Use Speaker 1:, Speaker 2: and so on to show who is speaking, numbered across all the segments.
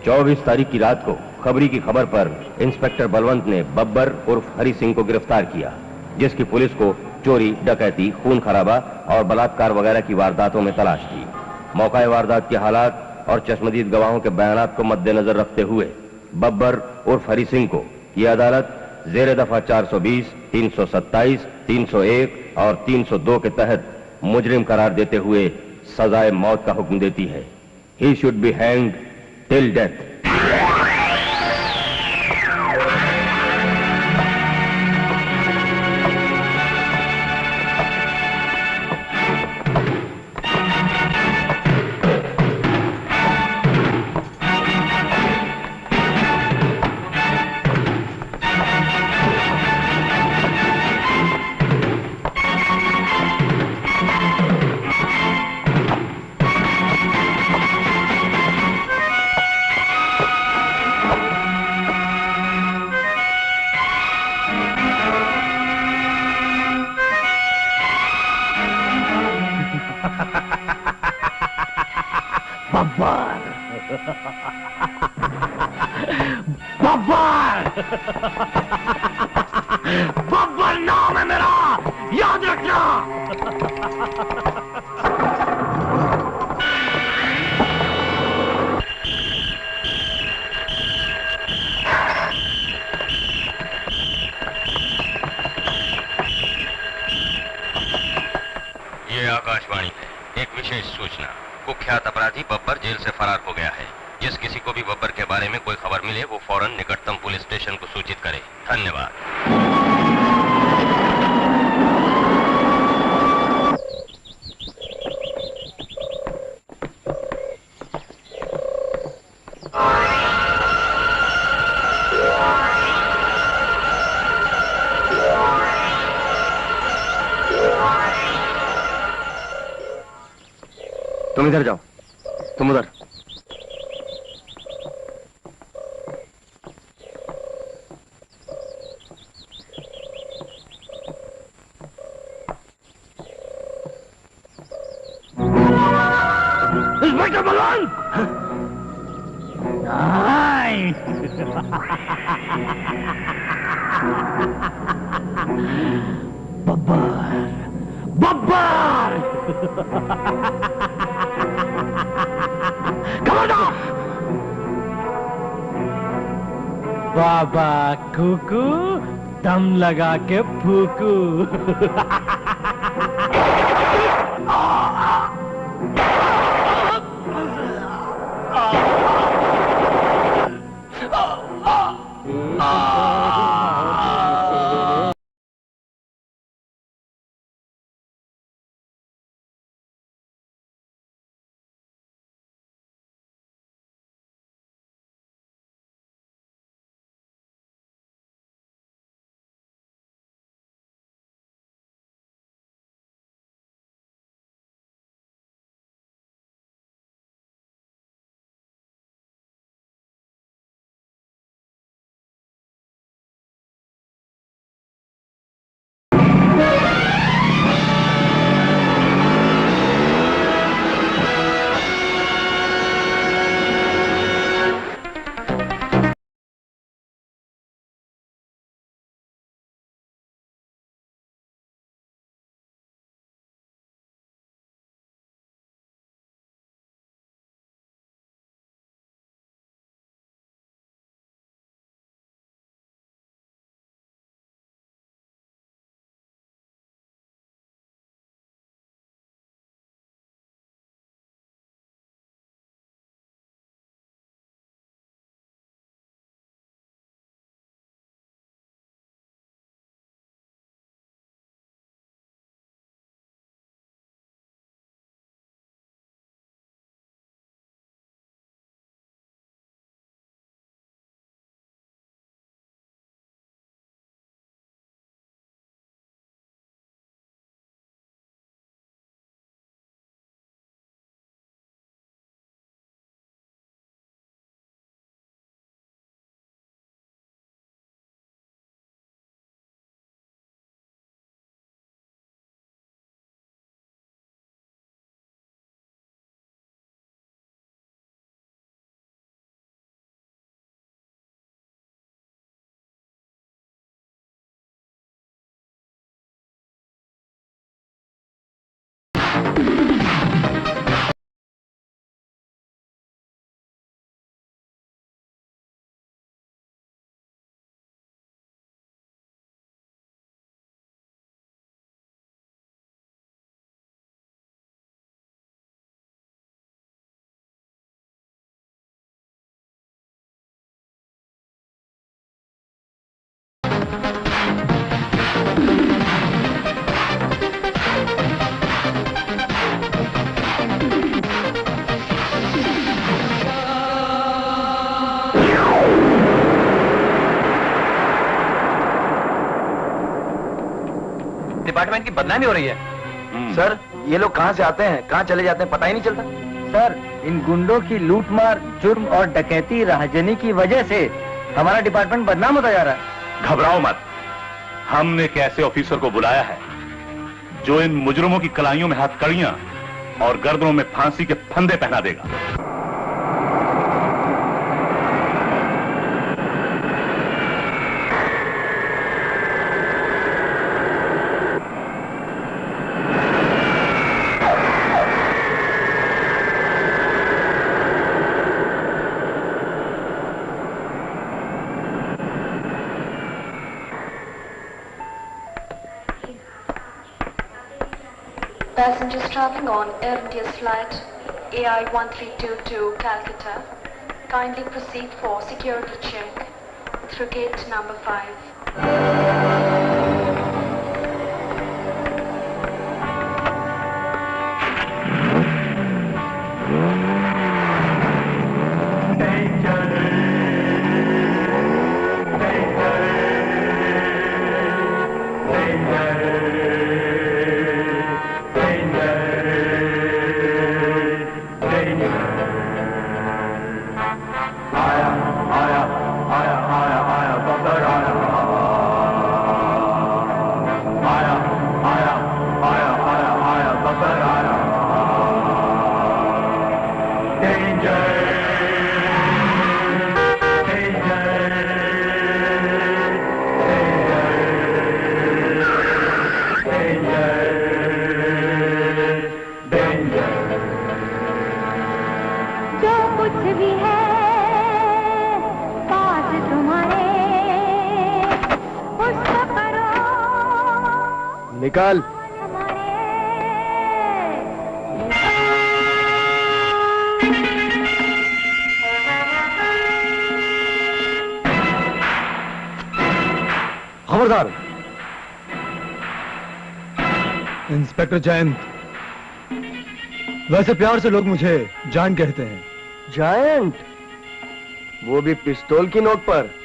Speaker 1: 24 तारीख की रात को खबरी की खबर पर इंस्पेक्टर बलवंत ने बब्बर उर्फ हरि सिंह को गिरफ्तार किया, जिसकी पुलिस को चोरी, डकैती, खून खराबा और बलात्कार वगैरह की वारदातों में तलाश थी। मौका वारदात के हालात और चश्मदीद गवाहों के बयानात को मद्देनजर रखते हुए बब्बर उर्फ हरि सिंह को यह अदालत जेर दफा 420, 327, 301 और 302 के तहत मुजरिम करार देते हुए सजाए मौत का हुक्म देती है। He should be hanged till death.
Speaker 2: Babbar Babbar Babbar नाम है मेरा, याद रखना।
Speaker 1: ये आकाशवाणी है। एक विशेष सूचना, कुख्यात अपराधी बब्बर जेल से फरार हो गया है। जिस किसी को भी बब्बर के बारे में कोई खबर मिले वो फौरन निकटतम पुलिस स्टेशन को सूचित करे। धन्यवाद। तुम इधर जाओ, तुम उधर।
Speaker 2: इंस्पेक्टर बलवंत! बब्बर बब्बर बाबा कुकू दम लगा के फूकू।
Speaker 3: डिपार्टमेंट की बदनामी हो रही है।
Speaker 4: सर, ये लोग कहाँ से आते हैं, कहाँ चले जाते हैं, पता ही नहीं चलता।
Speaker 5: सर, इन गुंडों की लूटमार, जुर्म और डकैती, राहजनी की वजह से हमारा डिपार्टमेंट बदनाम होता जा रहा है।
Speaker 6: घबराओ मत, हमने एक ऐसे ऑफिसर को बुलाया है जो इन मुजरिमों की कलाइयों में हथकड़ियां और गर्दनों में फांसी के फंदे पहना देगा।
Speaker 7: Passengers traveling on Air India's flight AI 1322 Calcutta, kindly proceed for security check through gate number 5.
Speaker 4: निकाल।
Speaker 8: खबरदार। इंस्पेक्टर जयंत, वैसे प्यार से लोग मुझे जान कहते हैं।
Speaker 4: जायंट? वो भी पिस्तौल की नोक पर?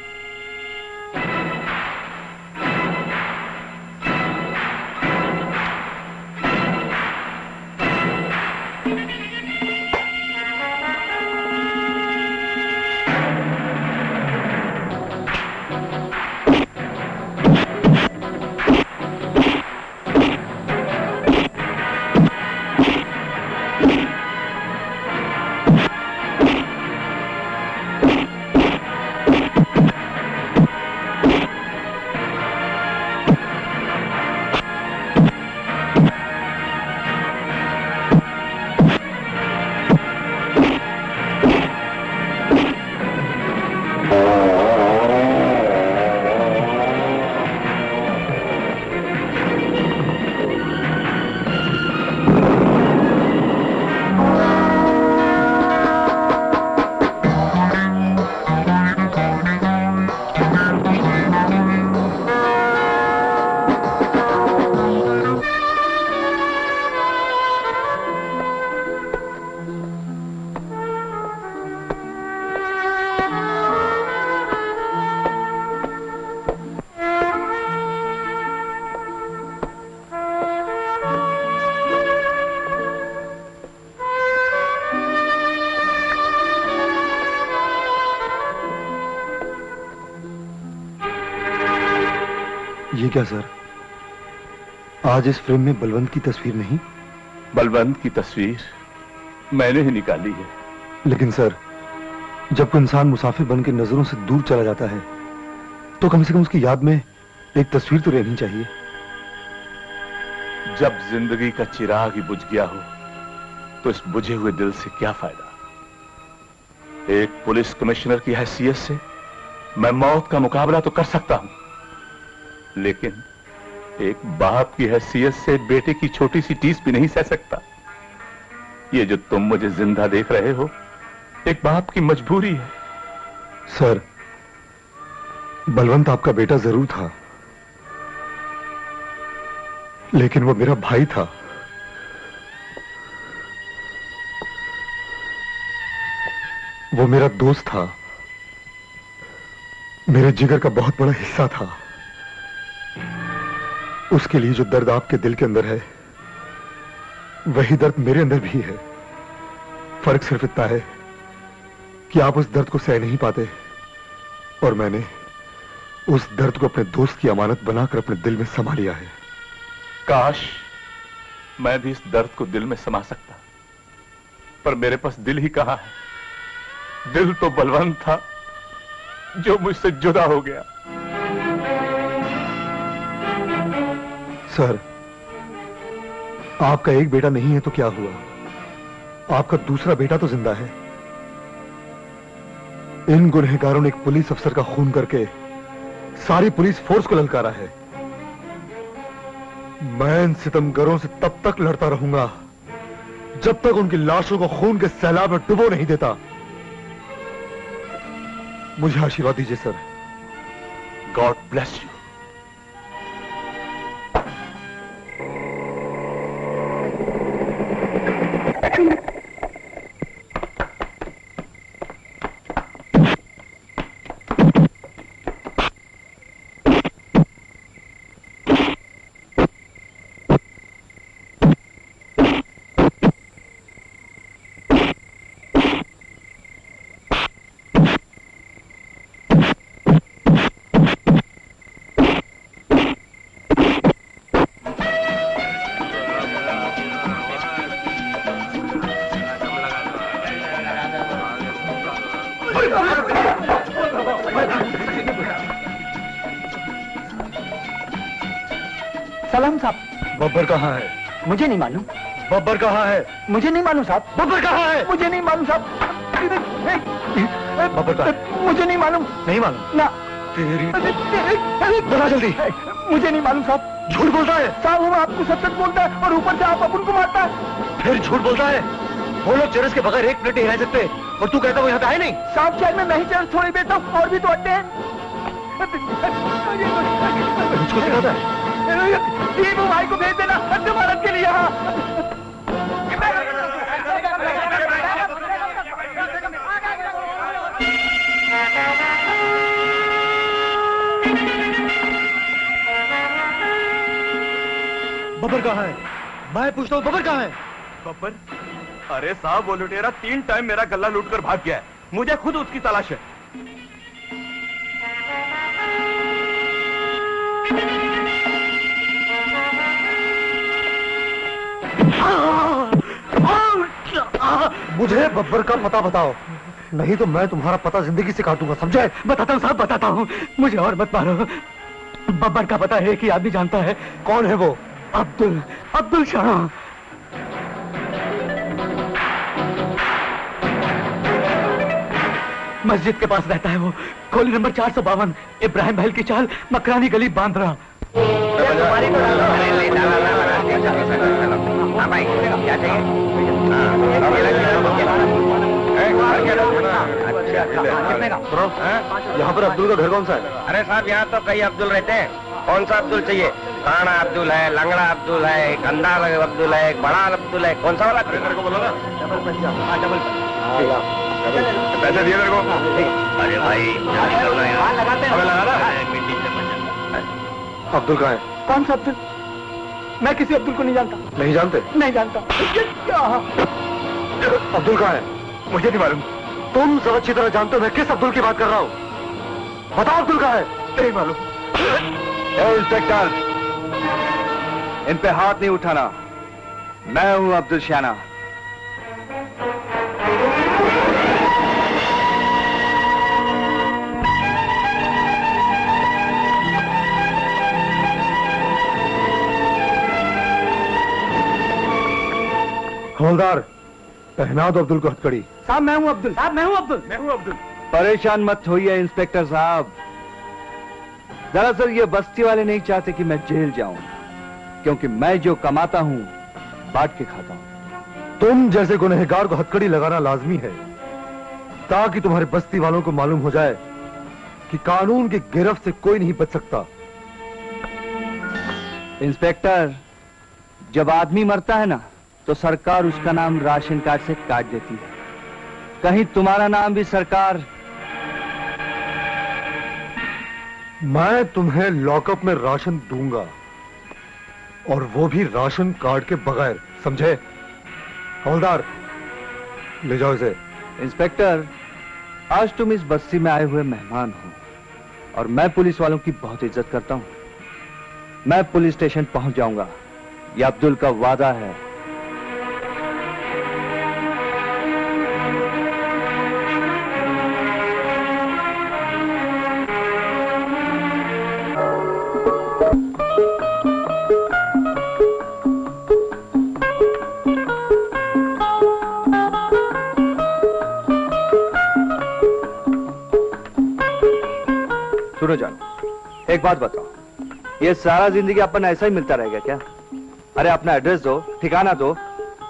Speaker 8: ये क्या सर, आज इस फ्रेम में बलवंत की तस्वीर नहीं?
Speaker 6: बलवंत की तस्वीर मैंने ही निकाली है।
Speaker 8: लेकिन सर, जब कोई इंसान मुसाफिर बन के नजरों से दूर चला जाता है तो कम से कम उसकी याद में एक तस्वीर तो रहनी चाहिए।
Speaker 6: जब जिंदगी का चिराग ही बुझ गया हो तो इस बुझे हुए दिल से क्या फायदा। एक पुलिस कमिश्नर की हैसियत से मैं मौत का मुकाबला तो कर सकता हूं, लेकिन एक बाप की हैसियत से बेटे की छोटी सी टीस भी नहीं सह सकता। ये जो तुम मुझे जिंदा देख रहे हो, एक बाप की मजबूरी है।
Speaker 8: सर, बलवंत आपका बेटा जरूर था, लेकिन वो मेरा भाई था। वो मेरा दोस्त था, मेरे जिगर का बहुत बड़ा हिस्सा था। उसके लिए जो दर्द आपके दिल के अंदर है, वही दर्द मेरे अंदर भी है। फर्क सिर्फ इतना है कि आप उस दर्द को सह नहीं पाते और मैंने उस दर्द को अपने दोस्त की अमानत बनाकर अपने दिल में समा लिया है।
Speaker 6: काश मैं भी इस दर्द को दिल में समा सकता, पर मेरे पास दिल ही कहां है। दिल तो बलवंत था जो मुझसे जुदा हो गया।
Speaker 8: सर, आपका एक बेटा नहीं है तो क्या हुआ, आपका दूसरा बेटा तो जिंदा है। इन गुनहगारों ने एक पुलिस अफसर का खून करके सारी पुलिस फोर्स को ललकारा है। मैं इन सितमगरों से तब तक लड़ता रहूंगा जब तक उनकी लाशों को खून के सैलाब में डुबो नहीं देता। मुझे आशीर्वाद दीजिए सर।
Speaker 6: God bless you.
Speaker 5: सलाम साहब।
Speaker 8: बब्बर कहाँ है?
Speaker 5: मुझे नहीं मालूम।
Speaker 8: बब्बर कहाँ है?
Speaker 5: मुझे नहीं मालूम साहब।
Speaker 8: बब्बर कहाँ है?
Speaker 5: मुझे नहीं मालूम साहब।
Speaker 8: बब्बर कहाँ है?
Speaker 5: मुझे नहीं मालूम।
Speaker 8: नहीं मालूम
Speaker 5: ना।
Speaker 8: तेरी बता जल्दी।
Speaker 5: मुझे नहीं मालूम साहब।
Speaker 8: झूठ बोलता है
Speaker 5: साहब, वो आपको सच सच बोलता है और ऊपर से आप अपन को मारता है।
Speaker 8: फिर झूठ बोलता है। वो लोग चरस के बगैर एक मिनट नहीं रह सकते और तू कहता वो यहाँ पे है नहीं।
Speaker 5: साहब, शायद मैं नहीं चरस थोड़ी बेचता हूँ, और भी तो अड्डे हैं।
Speaker 8: मुझको सिखाता है।
Speaker 5: दीपू भाई को भेज देना जमानत के लिए। यहाँ
Speaker 8: बब्बर कहाँ है? मैं पूछता हूँ बब्बर कहाँ है?
Speaker 6: बब्बर? अरे साहब, वो लुटेरा 3 टाइम मेरा गल्ला लूटकर भाग गया है। मुझे खुद उसकी तलाश है।
Speaker 8: मुझे बब्बर का पता बताओ, नहीं तो मैं तुम्हारा पता जिंदगी से काटूंगा, समझे?
Speaker 5: बताता हूँ साहब, बताता हूँ। मुझे और मत मारो। बब्बर का पता है कि आदमी जानता है।
Speaker 8: कौन है वो?
Speaker 5: अब्दुल शाह। मस्जिद के पास रहता है वो। खोली नंबर 452, इब्राहिम महल की चाल, मकरानी गली, बांद्रा।
Speaker 8: यहाँ पर अब्दुल का घर कौन सा है?
Speaker 1: अरे साहब, यहाँ तो कई अब्दुल रहते हैं। कौन सा अब्दुल चाहिए? काना अब्दुल है, लंगड़ा अब्दुल है, एक अंधा अब्दुल है, एक बड़ा अब्दुल है। कौन सा वाला?
Speaker 6: मेरे को बोलो ना। पैसे दिए मेरे को।
Speaker 1: अरे भाई,
Speaker 6: हमें लगा ना।
Speaker 8: अब्दुल कहाँ है?
Speaker 5: कौन सा अब्दुल? मैं किसी अब्दुल को नहीं जानता।
Speaker 8: नहीं जानते?
Speaker 5: नहीं जानता।
Speaker 8: अब्दुल कहाँ है?
Speaker 6: मुझे नहीं मालूम।
Speaker 8: तुम सब अच्छी तरह जानते हो मैं किस अब्दुल की बात कर रहा हूँ। बताओ अब्दुल कहाँ है?
Speaker 6: नहीं मालूम।
Speaker 4: इंस्पेक्टर, इन पे हाथ नहीं उठाना। मैं हूं अब्दुल शाना।
Speaker 8: हवलदार, पहना दो अब्दुल को हथकड़ी।
Speaker 5: साहब, मैं हूँ अब्दुल। साहब, मैं हूँ अब्दुल।
Speaker 6: मैं हूँ अब्दुल।
Speaker 4: परेशान मत होइए इंस्पेक्टर साहब। दरअसल ये बस्ती वाले नहीं चाहते कि मैं जेल जाऊं, क्योंकि मैं जो कमाता हूं बांट के खाता हूं।
Speaker 8: तुम जैसे गुनहगार को हथकड़ी लगाना लाजमी है, ताकि तुम्हारे बस्ती वालों को मालूम हो जाए कि कानून की गिरफ्त से कोई नहीं बच सकता।
Speaker 4: इंस्पेक्टर, जब आदमी मरता है ना तो सरकार उसका नाम राशन कार्ड से काट देती है। कहीं तुम्हारा नाम भी सरकार।
Speaker 8: मैं तुम्हें लॉकअप में राशन दूंगा, और वो भी राशन कार्ड के बगैर, समझे? हवलदार, ले जाओ इसे।
Speaker 4: इंस्पेक्टर, आज तुम इस बस्ती में आए हुए मेहमान हो और मैं पुलिस वालों की बहुत इज्जत करता हूं। मैं पुलिस स्टेशन पहुंच जाऊंगा, यह अब्दुल का वादा है। सुनो जान, एक बात बताओ, ये सारा जिंदगी अपन ऐसा ही मिलता रहेगा क्या? अरे अपना एड्रेस दो, ठिकाना दो,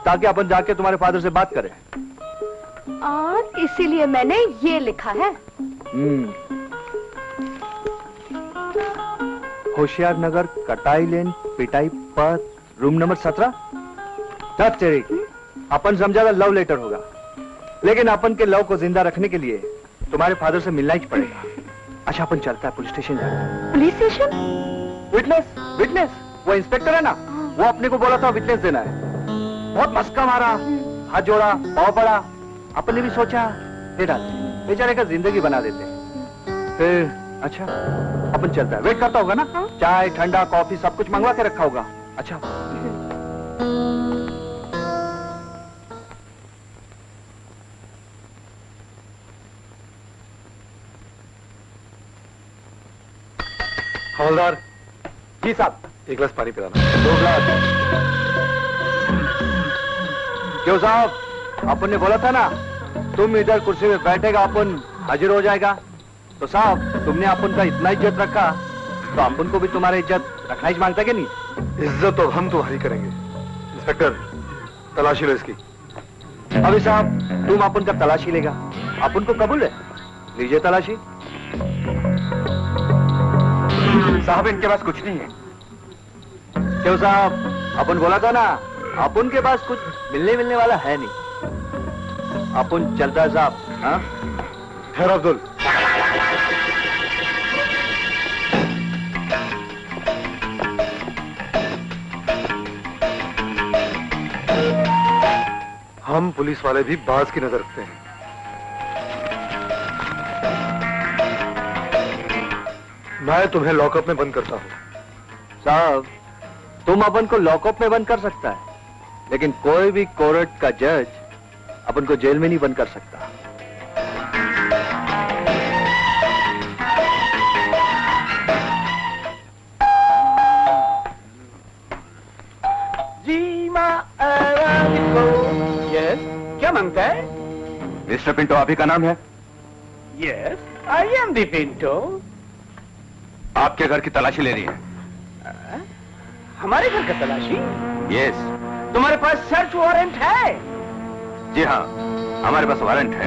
Speaker 4: ताकि अपन जाके तुम्हारे फादर से बात करें।
Speaker 9: और इसीलिए मैंने ये लिखा है।
Speaker 4: होशियार नगर, कटाई लेन, पिटाई पथ, रूम नंबर 17। तब तेरी अपन समझा था लव लेटर होगा, लेकिन अपन के लव को जिंदा रखने के लिए तुम्हारे फादर से मिलना ही पड़ेगा। अच्छा, अपन चलता है पुलिस स्टेशन जाए।
Speaker 9: Police station?
Speaker 4: विटनेस, विटनेस, वो इंस्पेक्टर है ना, वो अपने को बोला था विटनेस देना है। बहुत मस्का मारा, हाथ जोड़ा, पाँव पड़ा। अपन ने भी सोचा ये डाल बेचारे का जिंदगी बना देते। फिर अच्छा, अपन चलता है। वेट करता होगा ना? चाय, ठंडा, कॉफी सब कुछ मंगवा के रखा होगा। अच्छा,
Speaker 8: हवलदार
Speaker 4: जी साहब,
Speaker 8: एक गिलास पानी पिलाना।
Speaker 4: 2 गिलास। क्यों साहब, अपन ने बोला था ना तुम इधर कुर्सी में बैठेगा अपन हाजिर हो जाएगा। तो साहब, तुमने अपन का इतना इज्जत रखा तो अपन को भी तुम्हारा इज्जत रखना ही मांगता कि नहीं?
Speaker 8: इज्जत तो हम तुम्हारी करेंगे। इंस्पेक्टर, तलाशी लो इसकी।
Speaker 4: अभी साहब, तुम अपन का तलाशी लेगा, अपन को कबूल है? लीजिए तलाशी।
Speaker 5: साहब, इनके पास कुछ नहीं है।
Speaker 4: क्यों साहब, अपन बोला था ना अपन के पास कुछ मिलने वाला है नहीं। अपन चलता है साहब। हाँ,
Speaker 8: खैर अब्दुल, हम पुलिस वाले भी बाज की नजर रखते हैं। मैं तुम्हें लॉकअप में बंद करता हूं।
Speaker 4: साहब, तुम अपन को लॉकअप में बंद कर सकता है, लेकिन कोई भी कोर्ट का जज अपन को जेल में नहीं बंद कर सकता।
Speaker 2: जी माँ यस, क्या मांगता है?
Speaker 1: मिस्टर पिंटो आप ही का नाम है?
Speaker 2: Yes, I am the Pinto.
Speaker 1: आपके घर की तलाशी ले रही है।
Speaker 2: हमारे घर का तलाशी?
Speaker 1: यस।
Speaker 2: तुम्हारे पास सर्च वारंट है?
Speaker 1: जी हाँ, हमारे पास वारंट है।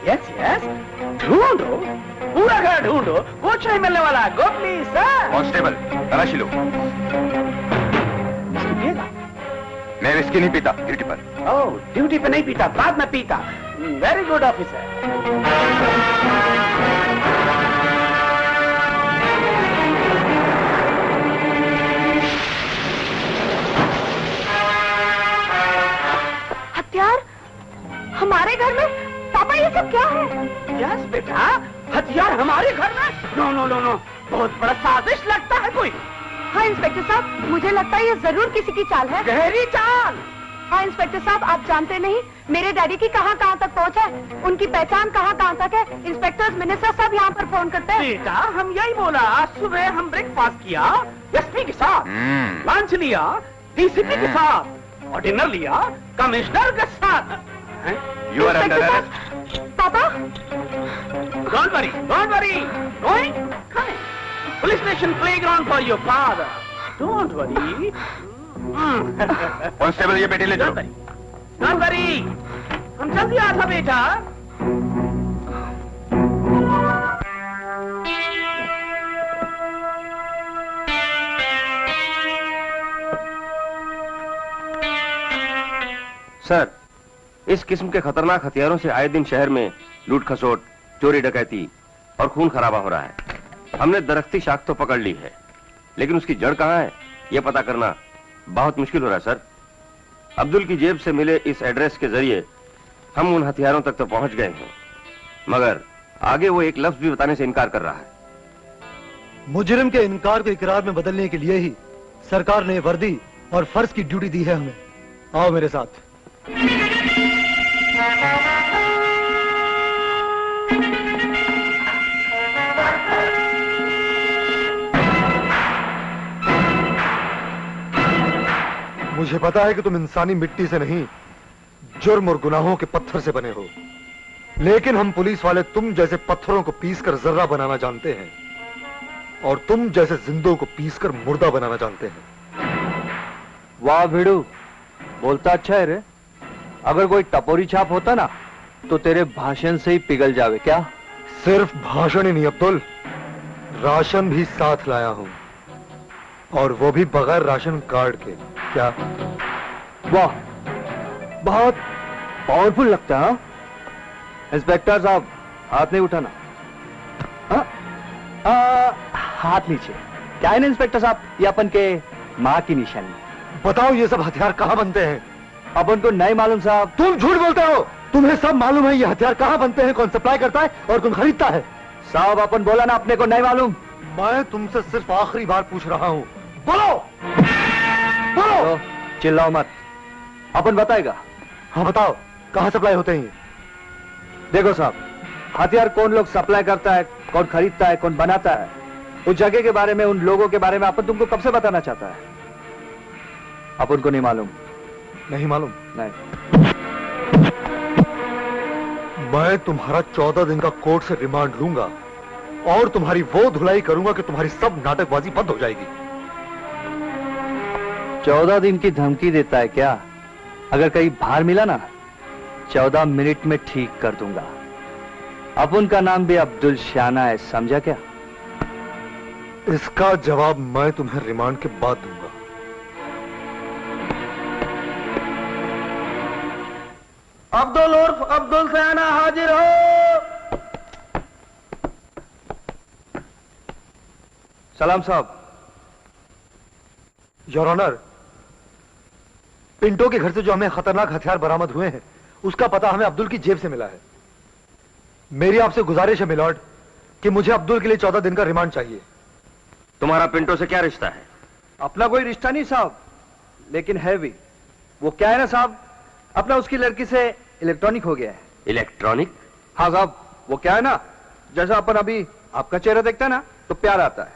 Speaker 2: यस यस, ढूंढो, पूरा घर ढूंढो, कुछ नहीं मिलने वाला। Go please sir.
Speaker 1: कांस्टेबल, तलाशी लो। मैं विस्की नहीं पीता, ड्यूटी पर।
Speaker 2: ओह, ड्यूटी पे नहीं पीता, बाद में पीता। Very good officer.
Speaker 9: हथियार हमारे घर में? पापा, ये सब क्या है?
Speaker 2: यस बेटा, हथियार हमारे घर में? नो नो नो नो, बहुत बड़ा साजिश लगता है कोई।
Speaker 9: हाँ इंस्पेक्टर साहब, मुझे लगता है ये जरूर किसी की चाल है।
Speaker 2: गहरी चाल।
Speaker 9: हाँ इंस्पेक्टर साहब, आप जानते नहीं मेरे डैडी की कहाँ तक पहुँच है, उनकी पहचान कहाँ तक है। इंस्पेक्टर्स, मिनिस्टर सब यहाँ पर फोन करते हैं।
Speaker 2: बेटा, हम यही बोला। आज सुबह हम ब्रेकफास्ट किया एसपी के साथ, लंच लिया डीसीपी के साथ, और डिनर लिया कमिश्नर के साथ।
Speaker 1: You are under arrest.
Speaker 9: पापा,
Speaker 2: don't worry, going, coming. Police station playground for your father. Don't worry.
Speaker 1: Constable, ये बेटी ले जाओ।
Speaker 2: Don't worry. हम चल दिया था बेटा।
Speaker 1: सर, इस किस्म के खतरनाक हथियारों से आए दिन शहर में लूट खसोट, चोरी डकैती और खून खराबा हो रहा है। हमने दरख्ती शाख तो पकड़ ली है, लेकिन उसकी जड़ कहां है यह पता करना बहुत मुश्किल हो रहा है। सर, अब्दुल की जेब से मिले इस एड्रेस के जरिए हम उन हथियारों तक तो पहुंच गए हैं, मगर आगे वो एक लफ्ज भी बताने से इनकार कर रहा है।
Speaker 8: मुजरिम के इनकार को इकरार में बदलने के लिए ही सरकार ने वर्दी और फर्ज की ड्यूटी दी है हमें। आओ मेरे साथ। मुझे पता है कि तुम इंसानी मिट्टी से नहीं, जुर्म और गुनाहों के पत्थर से बने हो, लेकिन हम पुलिस वाले तुम जैसे पत्थरों को पीसकर जर्रा बनाना जानते हैं और तुम जैसे जिंदों को पीसकर मुर्दा बनाना जानते हैं।
Speaker 4: वाह भिड़ू, बोलता अच्छा है रे। अगर कोई टपोरी छाप होता ना तो तेरे भाषण से ही पिघल जावे। क्या
Speaker 8: सिर्फ भाषण ही नहीं अब्दुल, राशन भी साथ लाया हूं, और वो भी बगैर राशन कार्ड के। क्या?
Speaker 4: वाह, बहुत पावरफुल लगता है। इंस्पेक्टर साहब, हाथ नहीं उठाना। हाथ नीचे। क्या है ना इंस्पेक्टर साहब, ये अपन के माँ की निशानी।
Speaker 8: बताओ ये सब हथियार कहां बनते हैं?
Speaker 4: अपन को नहीं मालूम साहब।
Speaker 8: तुम झूठ बोलते हो। तुम्हें सब मालूम है ये हथियार कहां बनते हैं, कौन सप्लाई करता है और कौन खरीदता है।
Speaker 4: साहब अपन बोला ना अपने को नहीं मालूम।
Speaker 8: मैं तुमसे सिर्फ आखिरी बार पूछ रहा हूं, बोलो बोलो।
Speaker 4: चिल्लाओ मत, अपन बताएगा।
Speaker 8: हाँ बताओ, कहां सप्लाई होते हैं?
Speaker 4: देखो साहब, हथियार कौन लोग सप्लाई करता है, कौन खरीदता है, कौन बनाता है, उस जगह के बारे में, उन लोगों के बारे में अपन तुमको कब से बताना चाहता है? अपन को नहीं मालूम।
Speaker 8: नहीं मालूम?
Speaker 4: नहीं।
Speaker 8: मैं तुम्हारा 14 दिन का कोर्ट से रिमांड लूंगा और तुम्हारी वो धुलाई करूंगा कि तुम्हारी सब नाटकबाजी बंद हो जाएगी।
Speaker 4: 14 दिन की धमकी देता है क्या? अगर कहीं बाहर मिला ना, 14 मिनट में ठीक कर दूंगा। अपन का नाम भी अब्दुल शाना है, समझा क्या?
Speaker 8: इसका जवाब मैं तुम्हें रिमांड के बाद दूंगा।
Speaker 2: अब्दुल उर्फ अब्दुल शाना हाजिर हो।
Speaker 4: सलाम साहब।
Speaker 8: योर ऑनर, पिंटो के घर से जो हमें खतरनाक हथियार बरामद हुए हैं, उसका पता हमें अब्दुल की जेब से मिला है। मेरी आपसे गुजारिश है मिलॉर्ड कि मुझे अब्दुल के लिए 14 दिन का रिमांड चाहिए।
Speaker 1: तुम्हारा पिंटो से क्या रिश्ता है?
Speaker 4: अपना कोई रिश्ता नहीं साहब, लेकिन है भी। वो क्या है ना साहब, अपना उसकी लड़की से इलेक्ट्रॉनिक हो गया है।
Speaker 1: इलेक्ट्रॉनिक?
Speaker 4: हाँ साहब, वो क्या है ना, जैसा अपन अभी आपका चेहरा देखता है ना तो प्यार आता है,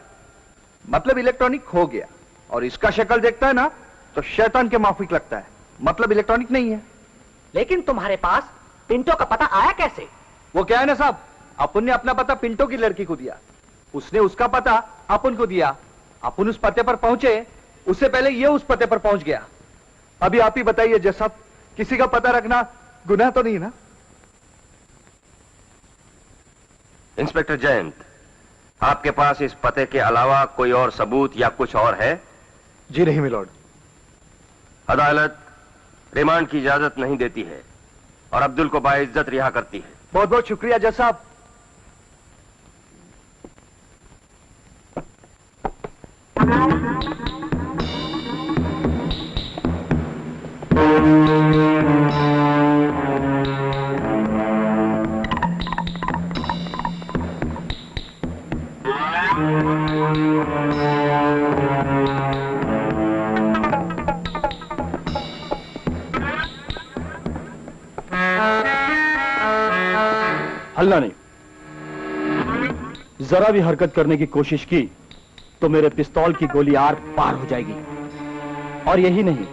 Speaker 4: मतलब इलेक्ट्रॉनिक हो गया। और इसका शक्ल देखता है ना तो शैतान के माफिक लगता है, मतलब इलेक्ट्रॉनिक नहीं है।
Speaker 2: लेकिन तुम्हारे पास पिंटो का पता आया कैसे?
Speaker 4: वो क्या है ना साहब, अपन ने अपना पता पिंटो की लड़की को दिया, उसने उसका पता अपन को दिया। अपन उस पते पर पहुंचे, उससे पहले ये उस पते पर पहुंच गया। अभी आप ही बताइए, जैसा किसी का पता रखना गुनाह तो नहीं ना?
Speaker 1: इंस्पेक्टर जयंत, आपके पास इस पते के अलावा कोई और सबूत या कुछ और है?
Speaker 8: जी नहीं मिलॉर्ड।
Speaker 1: अदालत रिमांड की इजाजत नहीं देती है और अब्दुल को बाइज्जत रिहा करती है।
Speaker 4: बहुत बहुत शुक्रिया जज साहब।
Speaker 5: हल्ला नहीं। जरा भी हरकत करने की कोशिश की तो मेरे पिस्तौल की गोली आर पार हो जाएगी। और यही नहीं,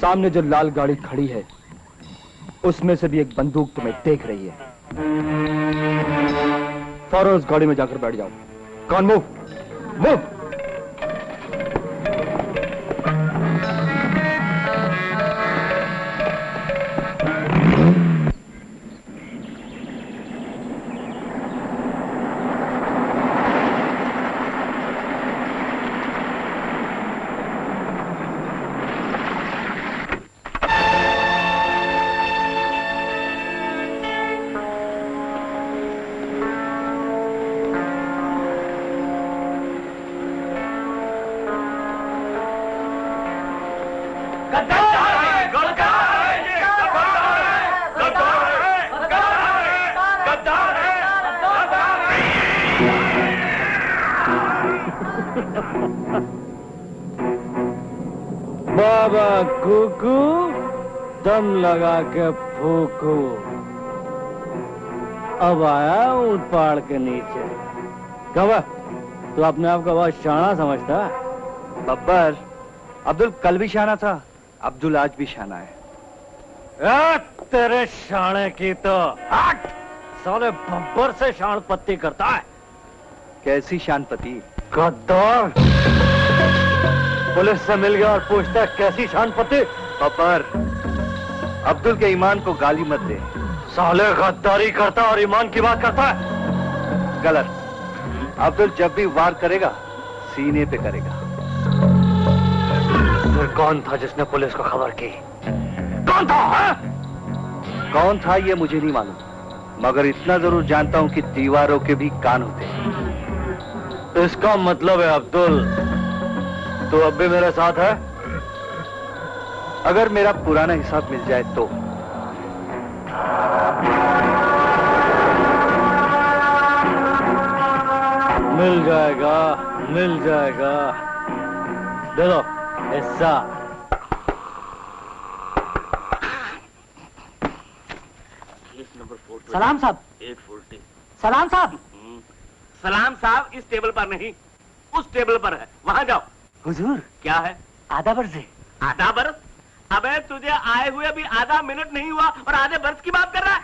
Speaker 5: सामने जो लाल गाड़ी खड़ी है उसमें से भी एक बंदूक तुम्हें देख रही है। फौरन उस गाड़ी में जाकर बैठ जाओ। कौन मूव मूव। बाबा कुकू दम लगा के फूकू। अब आया ऊंट पहाड़ के नीचे। कवा तू अपने आप को बहुत शाना समझता है?
Speaker 4: बब्बर, अब्दुल कल भी शाना था, अब्दुल आज भी शाना है।
Speaker 5: तेरे शाने की तो हट! साले बब्बर से शान पत्ती करता है।
Speaker 4: कैसी शानपति?
Speaker 5: गद्दार! पुलिस से मिल गया और पूछता है कैसी शान पत्ती?
Speaker 4: बब्बर, अब्दुल के ईमान को गाली मत दे।
Speaker 5: साले गद्दारी करता और ईमान की बात करता है।
Speaker 4: गलत। अब्दुल जब भी वार करेगा सीने पे करेगा।
Speaker 5: फिर कौन था जिसने पुलिस को खबर की? कौन था है?
Speaker 4: कौन था ये मुझे नहीं मालूम, मगर इतना जरूर जानता हूं कि दीवारों के भी कान होते हैं।
Speaker 5: इसका मतलब है अब्दुल तू अब भी मेरे साथ है?
Speaker 4: अगर मेरा पुराना हिसाब मिल जाए तो।
Speaker 5: मिल जाएगा, मिल जाएगा। दे दो हिस्सा।
Speaker 2: सलाम साहब।
Speaker 3: 840।
Speaker 2: सलाम साहब। सलाम साहब इस टेबल पर नहीं, उस टेबल पर है, वहां जाओ।
Speaker 10: हुजूर
Speaker 2: क्या है?
Speaker 10: आधा बरस है।
Speaker 2: आधा बरस? अबे तुझे आए हुए अभी आधा मिनट नहीं हुआ और आधे बरस की बात कर रहा है?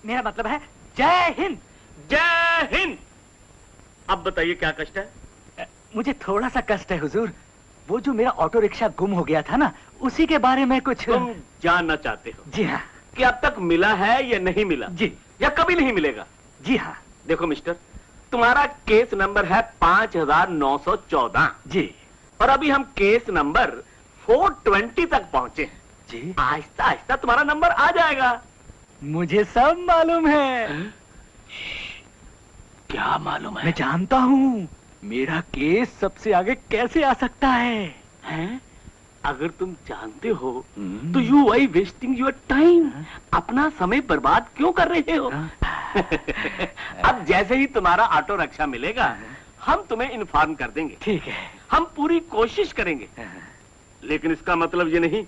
Speaker 10: मेरा मतलब है जय हिंद।
Speaker 2: जय हिंद। अब बताइए क्या कष्ट है?
Speaker 10: मुझे थोड़ा सा कष्ट है हुजूर। वो जो मेरा ऑटो रिक्शा गुम हो गया था ना, उसी के बारे में कुछ।
Speaker 2: तुम जानना चाहते हो?
Speaker 10: जी हाँ।
Speaker 2: कि अब तक मिला है या नहीं मिला?
Speaker 10: जी।
Speaker 2: या कभी नहीं मिलेगा?
Speaker 10: जी हाँ।
Speaker 2: देखो मिस्टर, तुम्हारा केस नंबर है 5914।
Speaker 10: जी।
Speaker 2: और अभी हम केस नंबर 420 तक पहुंचे हैं।
Speaker 10: जी।
Speaker 2: आहिस्ता आहिस्ता तुम्हारा नंबर आ जाएगा।
Speaker 10: मुझे सब मालूम है।
Speaker 2: क्या मालूम है?
Speaker 10: मैं जानता हूँ मेरा केस सबसे आगे कैसे आ सकता है।
Speaker 2: हैं? अगर तुम जानते हो तो you why wasting your time? अपना समय बर्बाद क्यों कर रहे हो? अब जैसे ही तुम्हारा ऑटो रिक्शा मिलेगा हम तुम्हें इन्फॉर्म कर देंगे।
Speaker 10: ठीक है।
Speaker 2: हम पूरी कोशिश करेंगे, लेकिन इसका मतलब ये नहीं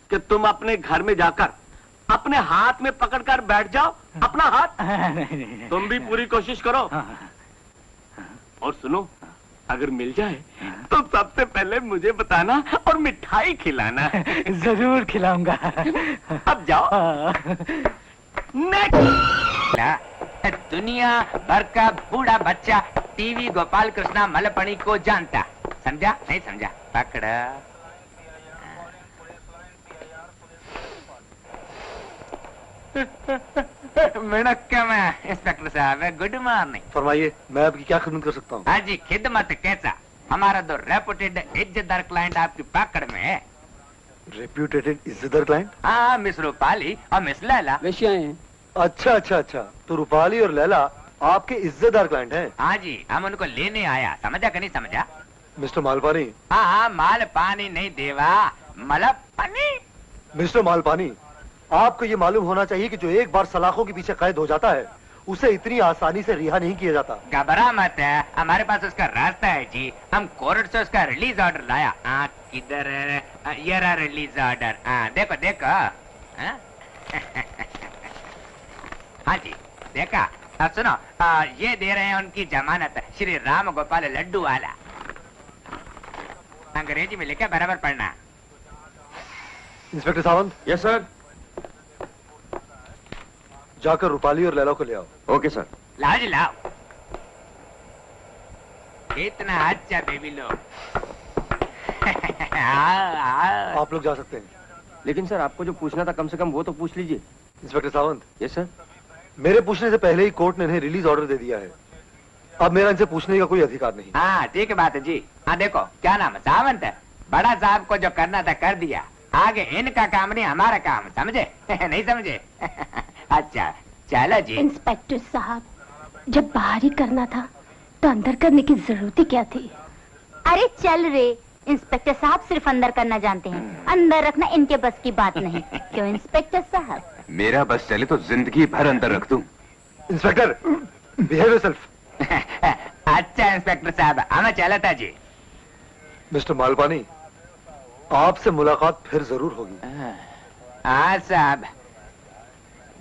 Speaker 2: कि तुम अपने घर में जाकर अपने हाथ में पकड़कर बैठ जाओ। अपना हाथ
Speaker 10: नहीं।
Speaker 2: तुम भी पूरी कोशिश करो। और सुनो, अगर मिल जाए तो सबसे पहले मुझे बताना और मिठाई खिलाना।
Speaker 10: जरूर खिलाऊंगा।
Speaker 2: अब जाओ।
Speaker 3: दुनिया भर का बूढ़ा बच्चा टीवी गोपाल कृष्णा मलपणी को जानता। समझा? नहीं समझा? पकड़ा। मिणक्कम इंस्पेक्टर साहब, गुड मॉर्निंग।
Speaker 8: फरमाइए, मैं आपकी क्या खिदमत कर सकता हूँ?
Speaker 3: हाँ जी, खिदमत कैसा? हमारा दो रेपुटेड इज्जतदार क्लाइंट आपकी पकड़ में है।
Speaker 8: रेप्यूटेड इज्जतदार क्लाइंट?
Speaker 3: हाँ, मिस रूपाली और मिस लैला।
Speaker 8: अच्छा अच्छा अच्छा, तो रूपाली और लैला आपके इज्जतदार क्लाइंट हैं?
Speaker 3: हाँ जी, हम उनको लेने आया। समझा कि नहीं समझा?
Speaker 8: मिस्टर मालपानी।
Speaker 3: हाँ, माल पानी नहीं देवा, मतलब पानी।
Speaker 8: मिस्टर मालपानी, आपको ये मालूम होना चाहिए कि जो एक बार सलाखों के पीछे कैद हो जाता है उसे इतनी आसानी से रिहा नहीं किया जाता।
Speaker 3: घबरा मत है, हमारे पास उसका रास्ता है जी। हम कोर्ट से उसका रिलीज ऑर्डर लाया। किधर है? ये रहा रिलीज ऑर्डर। देखो देखो। हाँ जी, देखा? अब सुनो, ये दे रहे हैं उनकी जमानत, श्री राम गोपाल लड्डू वाला। अंग्रेजी में लिखा, बराबर पढ़ना।
Speaker 8: इंस्पेक्टर सावंत।
Speaker 1: Yes sir.
Speaker 8: जाकर रूपाली और लैला को ले आओ।
Speaker 1: Okay sir.
Speaker 3: लाओ जी लाओ। इतना अच्छा बेबी लोग।
Speaker 8: आप लोग जा सकते हैं।
Speaker 1: लेकिन सर, आपको जो पूछना था कम से कम वो तो पूछ लीजिए।
Speaker 8: इंस्पेक्टर सावंत।
Speaker 1: Yes sir.
Speaker 8: मेरे पूछने से पहले ही कोर्ट ने इन्हें रिलीज ऑर्डर दे दिया है। अब मेरा इनसे पूछने का कोई अधिकार नहीं।
Speaker 3: हाँ, ठीक बात है जी। हाँ देखो, क्या नाम है? सावंत है। बड़ा साहब को जो करना था कर दिया, आगे इनका काम नहीं हमारा काम, समझे? नहीं समझे? अच्छा चलो जी।
Speaker 9: इंस्पेक्टर साहब, जब बाहर ही करना था तो अंदर करने की जरूरत ही क्या थी? अरे चल रे,
Speaker 11: इंस्पेक्टर साहब सिर्फ अंदर करना जानते हैं, अंदर रखना इनके बस की बात नहीं। क्यों इंस्पेक्टर साहब?
Speaker 12: मेरा बस चले तो जिंदगी भर अंदर रख दूं।
Speaker 4: Inspector, behave yourself.
Speaker 3: अच्छा इंस्पेक्टर साहब, हमें चला था जी।
Speaker 8: मिस्टर मालपानी, आपसे मुलाकात फिर जरूर होगी।
Speaker 3: हाँ साहब,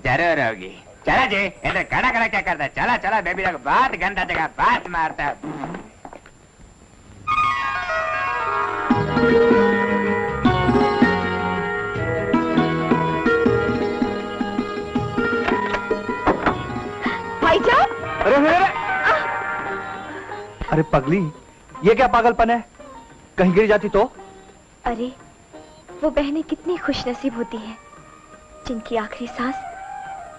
Speaker 3: जरूर होगी। चला जी, इधर खड़ा खड़ा क्या करता है? चला चला बेबी, बहुत गंदा जगह बात मारता है।
Speaker 9: भाईजान!
Speaker 4: अरे पगली, ये क्या पागलपन है? कहीं गिर जाती तो?
Speaker 13: अरे वो बहनें कितनी खुशनसीब होती हैं जिनकी आखिरी सांस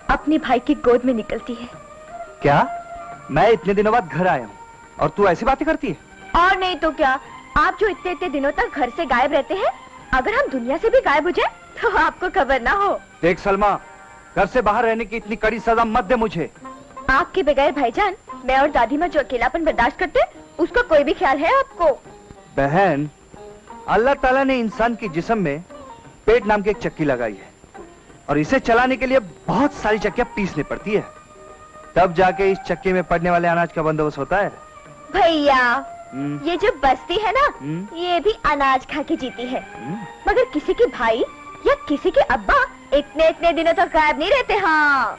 Speaker 13: अपने भाई की गोद में निकलती है।
Speaker 4: क्या? मैं इतने दिनों बाद घर आया हूँ और तू ऐसी बातें करती है?
Speaker 13: और नहीं तो क्या, आप जो इतने इतने दिनों तक घर से गायब रहते हैं, अगर हम दुनिया से भी गायब हो जाए तो आपको खबर ना हो।
Speaker 4: देख सलमा, घर से बाहर रहने की इतनी कड़ी सजा मत दे मुझे।
Speaker 13: आपके बगैर भाईजान, मैं और दादी माँ जो अकेलापन बर्दाश्त करते, उसका कोई भी ख्याल है आपको?
Speaker 4: बहन, अल्लाह ताला ने इंसान के जिस्म में पेट नाम की एक चक्की लगाई है और इसे चलाने के लिए बहुत सारी चक्कियां पीसनी पड़ती है, तब जाके इस चक्की में पड़ने वाले अनाज का बंदोबस्त होता है।
Speaker 13: भैया, ये जो बस्ती है ना, ये भी अनाज खा के जीती है, मगर किसी के भाई या किसी के अब्बा इतने इतने दिनों तक गायब नहीं रहते। हाँ,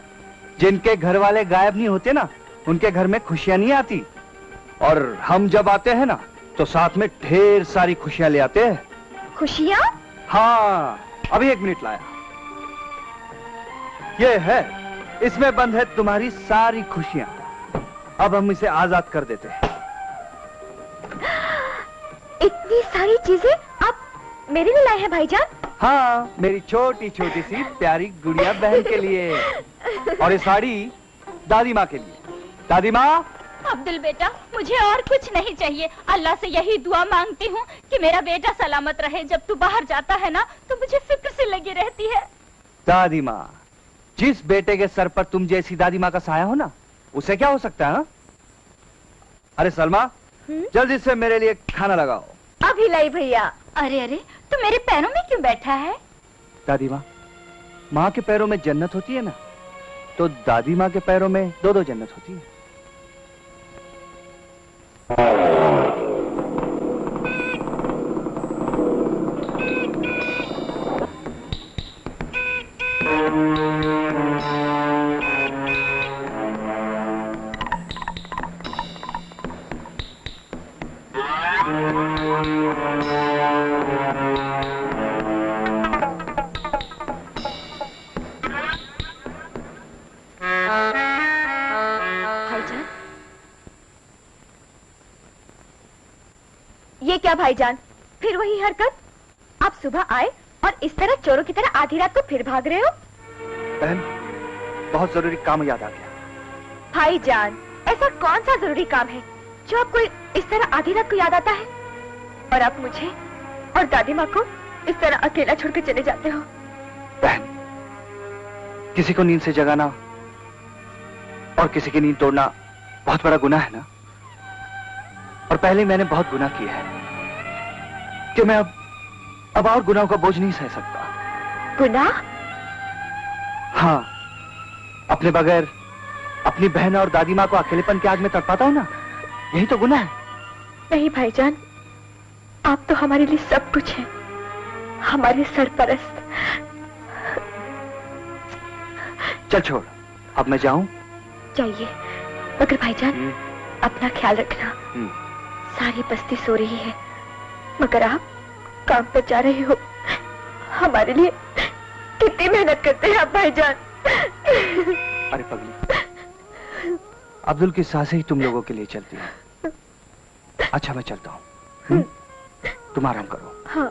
Speaker 4: जिनके घर वाले गायब नहीं होते ना, उनके घर में खुशियां नहीं आती, और हम जब आते हैं ना तो साथ में ढेर सारी खुशियां ले आते हैं।
Speaker 13: खुशियां?
Speaker 4: हाँ, अभी 1 मिनट लाया। ये है, इसमें बंद है तुम्हारी सारी खुशियां। अब हम इसे आजाद कर देते हैं।
Speaker 13: इतनी सारी चीजें आप मेरे लिए लाए हैं भाईजान?
Speaker 4: हाँ, मेरी छोटी छोटी सी प्यारी गुड़िया बहन के लिए, और ये साड़ी दादी माँ के लिए। दादी माँ।
Speaker 11: अब्दुल बेटा, मुझे और कुछ नहीं चाहिए। अल्लाह से यही दुआ मांगती हूँ कि मेरा बेटा सलामत रहे। जब तू बाहर जाता है ना तो मुझे फिक्र से लगी रहती है।
Speaker 4: दादी माँ, जिस बेटे के सर पर तुम जैसी दादी माँ का साया हो ना, उसे क्या हो सकता है? हा? अरे सलमा, जल्दी से मेरे लिए खाना लगाओ।
Speaker 13: अभी लाई भैया।
Speaker 11: अरे अरे, तू मेरे पैरों में क्यों बैठा है?
Speaker 4: दादी माँ, माँ के पैरों में जन्नत होती है ना, तो दादी माँ के पैरों में 2-2 जन्नत होती है।
Speaker 13: ये क्या भाईजान, फिर वही हरकत? आप सुबह आए और इस तरह चोरों की तरह आधी रात को फिर भाग रहे हो?
Speaker 4: बहन, बहुत जरूरी काम याद आ गया।
Speaker 13: भाईजान, ऐसा कौन सा जरूरी काम है जो आपको इस तरह आधी रात को याद आता है और आप मुझे और दादी माँ को इस तरह अकेला छोड़कर चले जाते हो?
Speaker 4: बहन, किसी को नींद से जगाना और किसी की नींद तोड़ना बहुत बड़ा गुनाह है ना, और पहले मैंने बहुत गुनाह किया है कि मैं अब और गुनाहों का बोझ नहीं सह सकता।
Speaker 13: गुनाह?
Speaker 4: हाँ, अपने बगैर अपनी बहन और दादी माँ को अकेलेपन की आग में तड़पाता हूँ ना, यही तो गुनाह है।
Speaker 13: नहीं भाईजान, आप तो हमारे लिए सब कुछ हैं, हमारे सरपरस्त।
Speaker 4: चल छोड़, अब मैं जाऊं?
Speaker 13: जाइए, मगर भाईजान अपना ख्याल रखना। सारी बस्ती सो रही है, मगर आप काम पर जा रहे हो। हमारे लिए कितनी मेहनत करते हैं आप भाईजान।
Speaker 4: अरे पगली, अब्दुल की सांसें ही तुम लोगों के लिए चलती हैं। अच्छा, मैं चलता हूँ, तुम आराम करो।
Speaker 13: हाँ।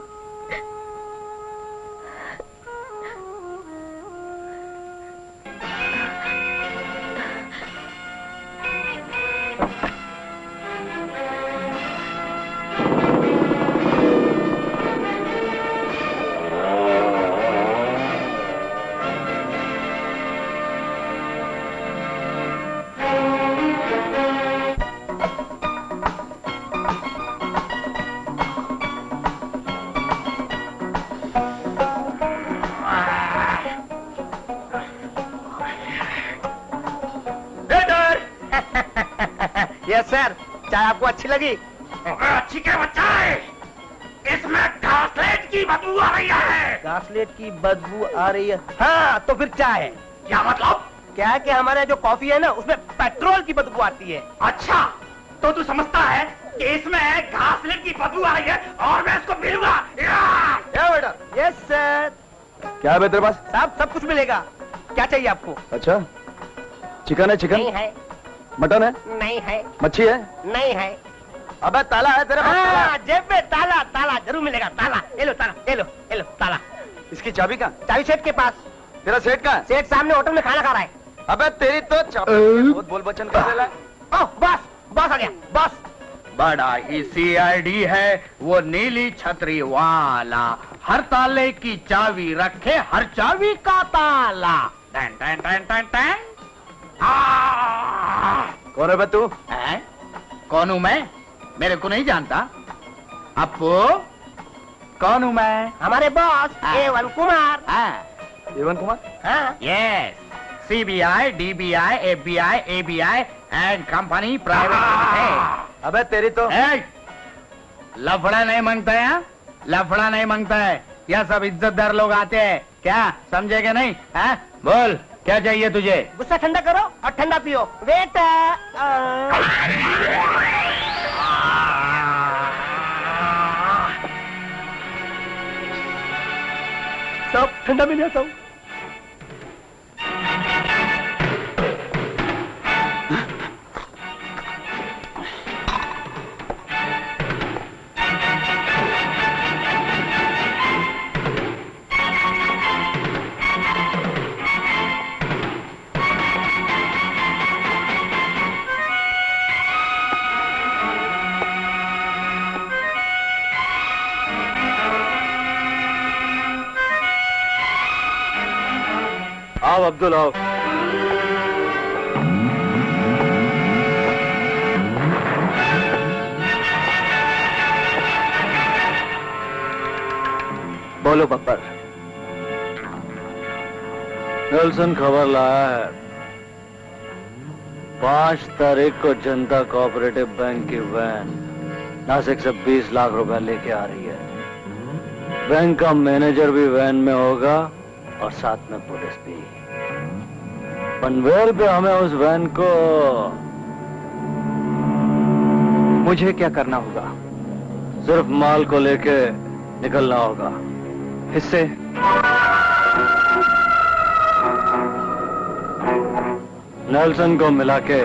Speaker 2: यस सर, चाय आपको अच्छी लगी?
Speaker 3: अच्छी क्या बच्चा है? इसमें घासलेट की बदबू आ रही है।
Speaker 2: घासलेट की बदबू आ रही है? हाँ, तो फिर चाय है।
Speaker 3: क्या मतलब?
Speaker 2: क्या है कि हमारे जो कॉफी है ना, उसमें पेट्रोल की बदबू आती है।
Speaker 3: अच्छा, तो तू समझता है कि इसमें घासलेट की बदबू आ रही है और मैं इसको पीलूंगा?
Speaker 4: क्या बेटा?
Speaker 2: Yes sir.
Speaker 4: क्या है तेरे पास?
Speaker 2: साहब सब कुछ मिलेगा, क्या चाहिए आपको?
Speaker 4: अच्छा, चिकन है? चिकन
Speaker 2: नहीं है।
Speaker 4: मटन है?
Speaker 2: नहीं है।
Speaker 4: मच्छी है?
Speaker 2: नहीं है।
Speaker 4: अबे ताला है तेरे पास?
Speaker 2: हाँ, जेब में ताला, ताला जरूर मिलेगा, ताला। ये लो ताला, ये लो, ये लो ताला।
Speaker 4: इसकी चाबी कहाँ?
Speaker 2: चाबी सेठ के पास।
Speaker 4: तेरा सेठ कहाँ है?
Speaker 2: सेठ सामने होटल में खाना खा रहा है।
Speaker 4: अबे तेरी तो बहुत बोल बचन कर रहा है।
Speaker 2: ओह, बॉस, बॉस आ गया, बॉस।
Speaker 3: बड़ा ही सीआईडी है वो, नीली छतरी वाला, हर ताले की चाबी रखे, हर चाबी का ताला। टन टन टन टन टन।
Speaker 4: कौन है बे तू?
Speaker 3: कौन हूँ मैं? मेरे को नहीं जानता? अपू, कौन हूँ मैं?
Speaker 2: हमारे boss A one Kumar.
Speaker 4: A one Kumar?
Speaker 2: हाँ।
Speaker 3: Yes, CBI, DBI, FBI, ABI and company private limited.
Speaker 4: अबे तेरी तो
Speaker 3: लफड़ा नहीं मांगता है, लफड़ा नहीं मांगता है। यह सब इज्जतदार लोग आते हैं, क्या समझेगा नहीं? है? बोल, क्या चाहिए तुझे?
Speaker 2: गुस्सा ठंडा करो और ठंडा पियो। वेट।
Speaker 4: सब ठंडा में जाता हूँ। आओ अब्दुल, आओ। बोलो बब्बर।
Speaker 5: नेल्सन खबर लाया है, 5 तारीख को जनता कोऑपरेटिव बैंक की वैन नासिक से 20 लाख रुपए लेके आ रही है। बैंक का मैनेजर भी वैन में होगा और साथ में पुलिस भी। पनवेल पे हमें उस वैन को।
Speaker 4: मुझे क्या करना होगा?
Speaker 5: सिर्फ माल को लेके निकलना होगा।
Speaker 4: हिस्से?
Speaker 5: नेल्सन को मिला के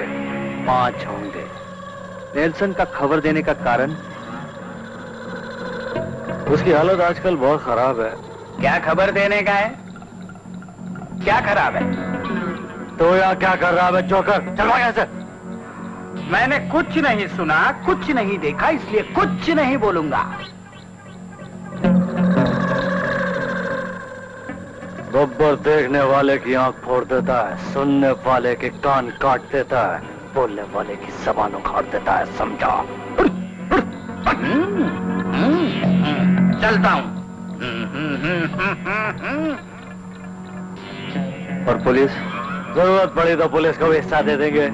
Speaker 5: 5 होंगे।
Speaker 4: नेल्सन का खबर देने का कारण?
Speaker 5: उसकी हालत आजकल बहुत खराब है।
Speaker 3: क्या खबर देने का है? क्या खराब है?
Speaker 5: तो यार क्या कर रहा है जोकर? चलो यहाँ से।
Speaker 3: मैंने कुछ नहीं सुना, कुछ नहीं देखा, इसलिए कुछ नहीं बोलूंगा।
Speaker 5: बब्बर देखने वाले की आंख फोड़ देता है, सुनने वाले के कान काट देता है, बोलने वाले की जबान उखाड़ देता है, समझा?
Speaker 3: चलता हूँ।
Speaker 5: और पुलिस? जरूरत पड़ी तो पुलिस को भी हिस्सा दे देंगे।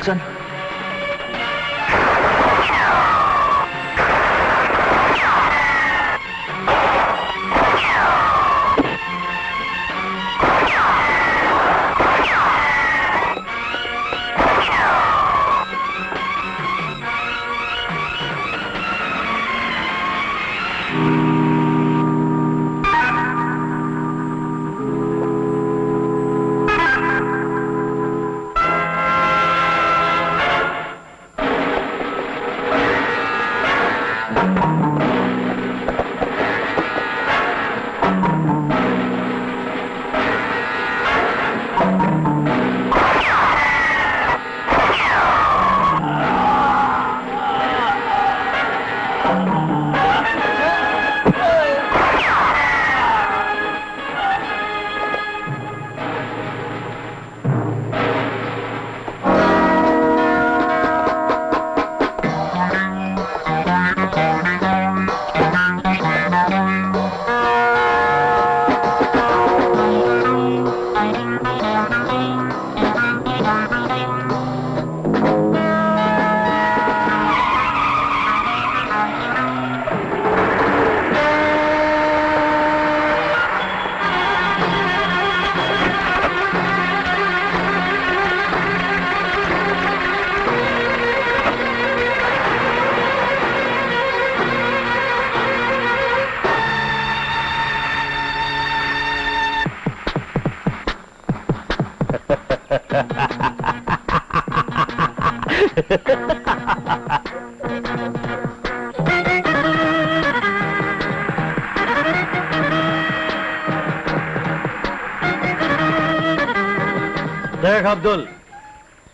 Speaker 4: नेल्सन।
Speaker 14: देख अब्दुल,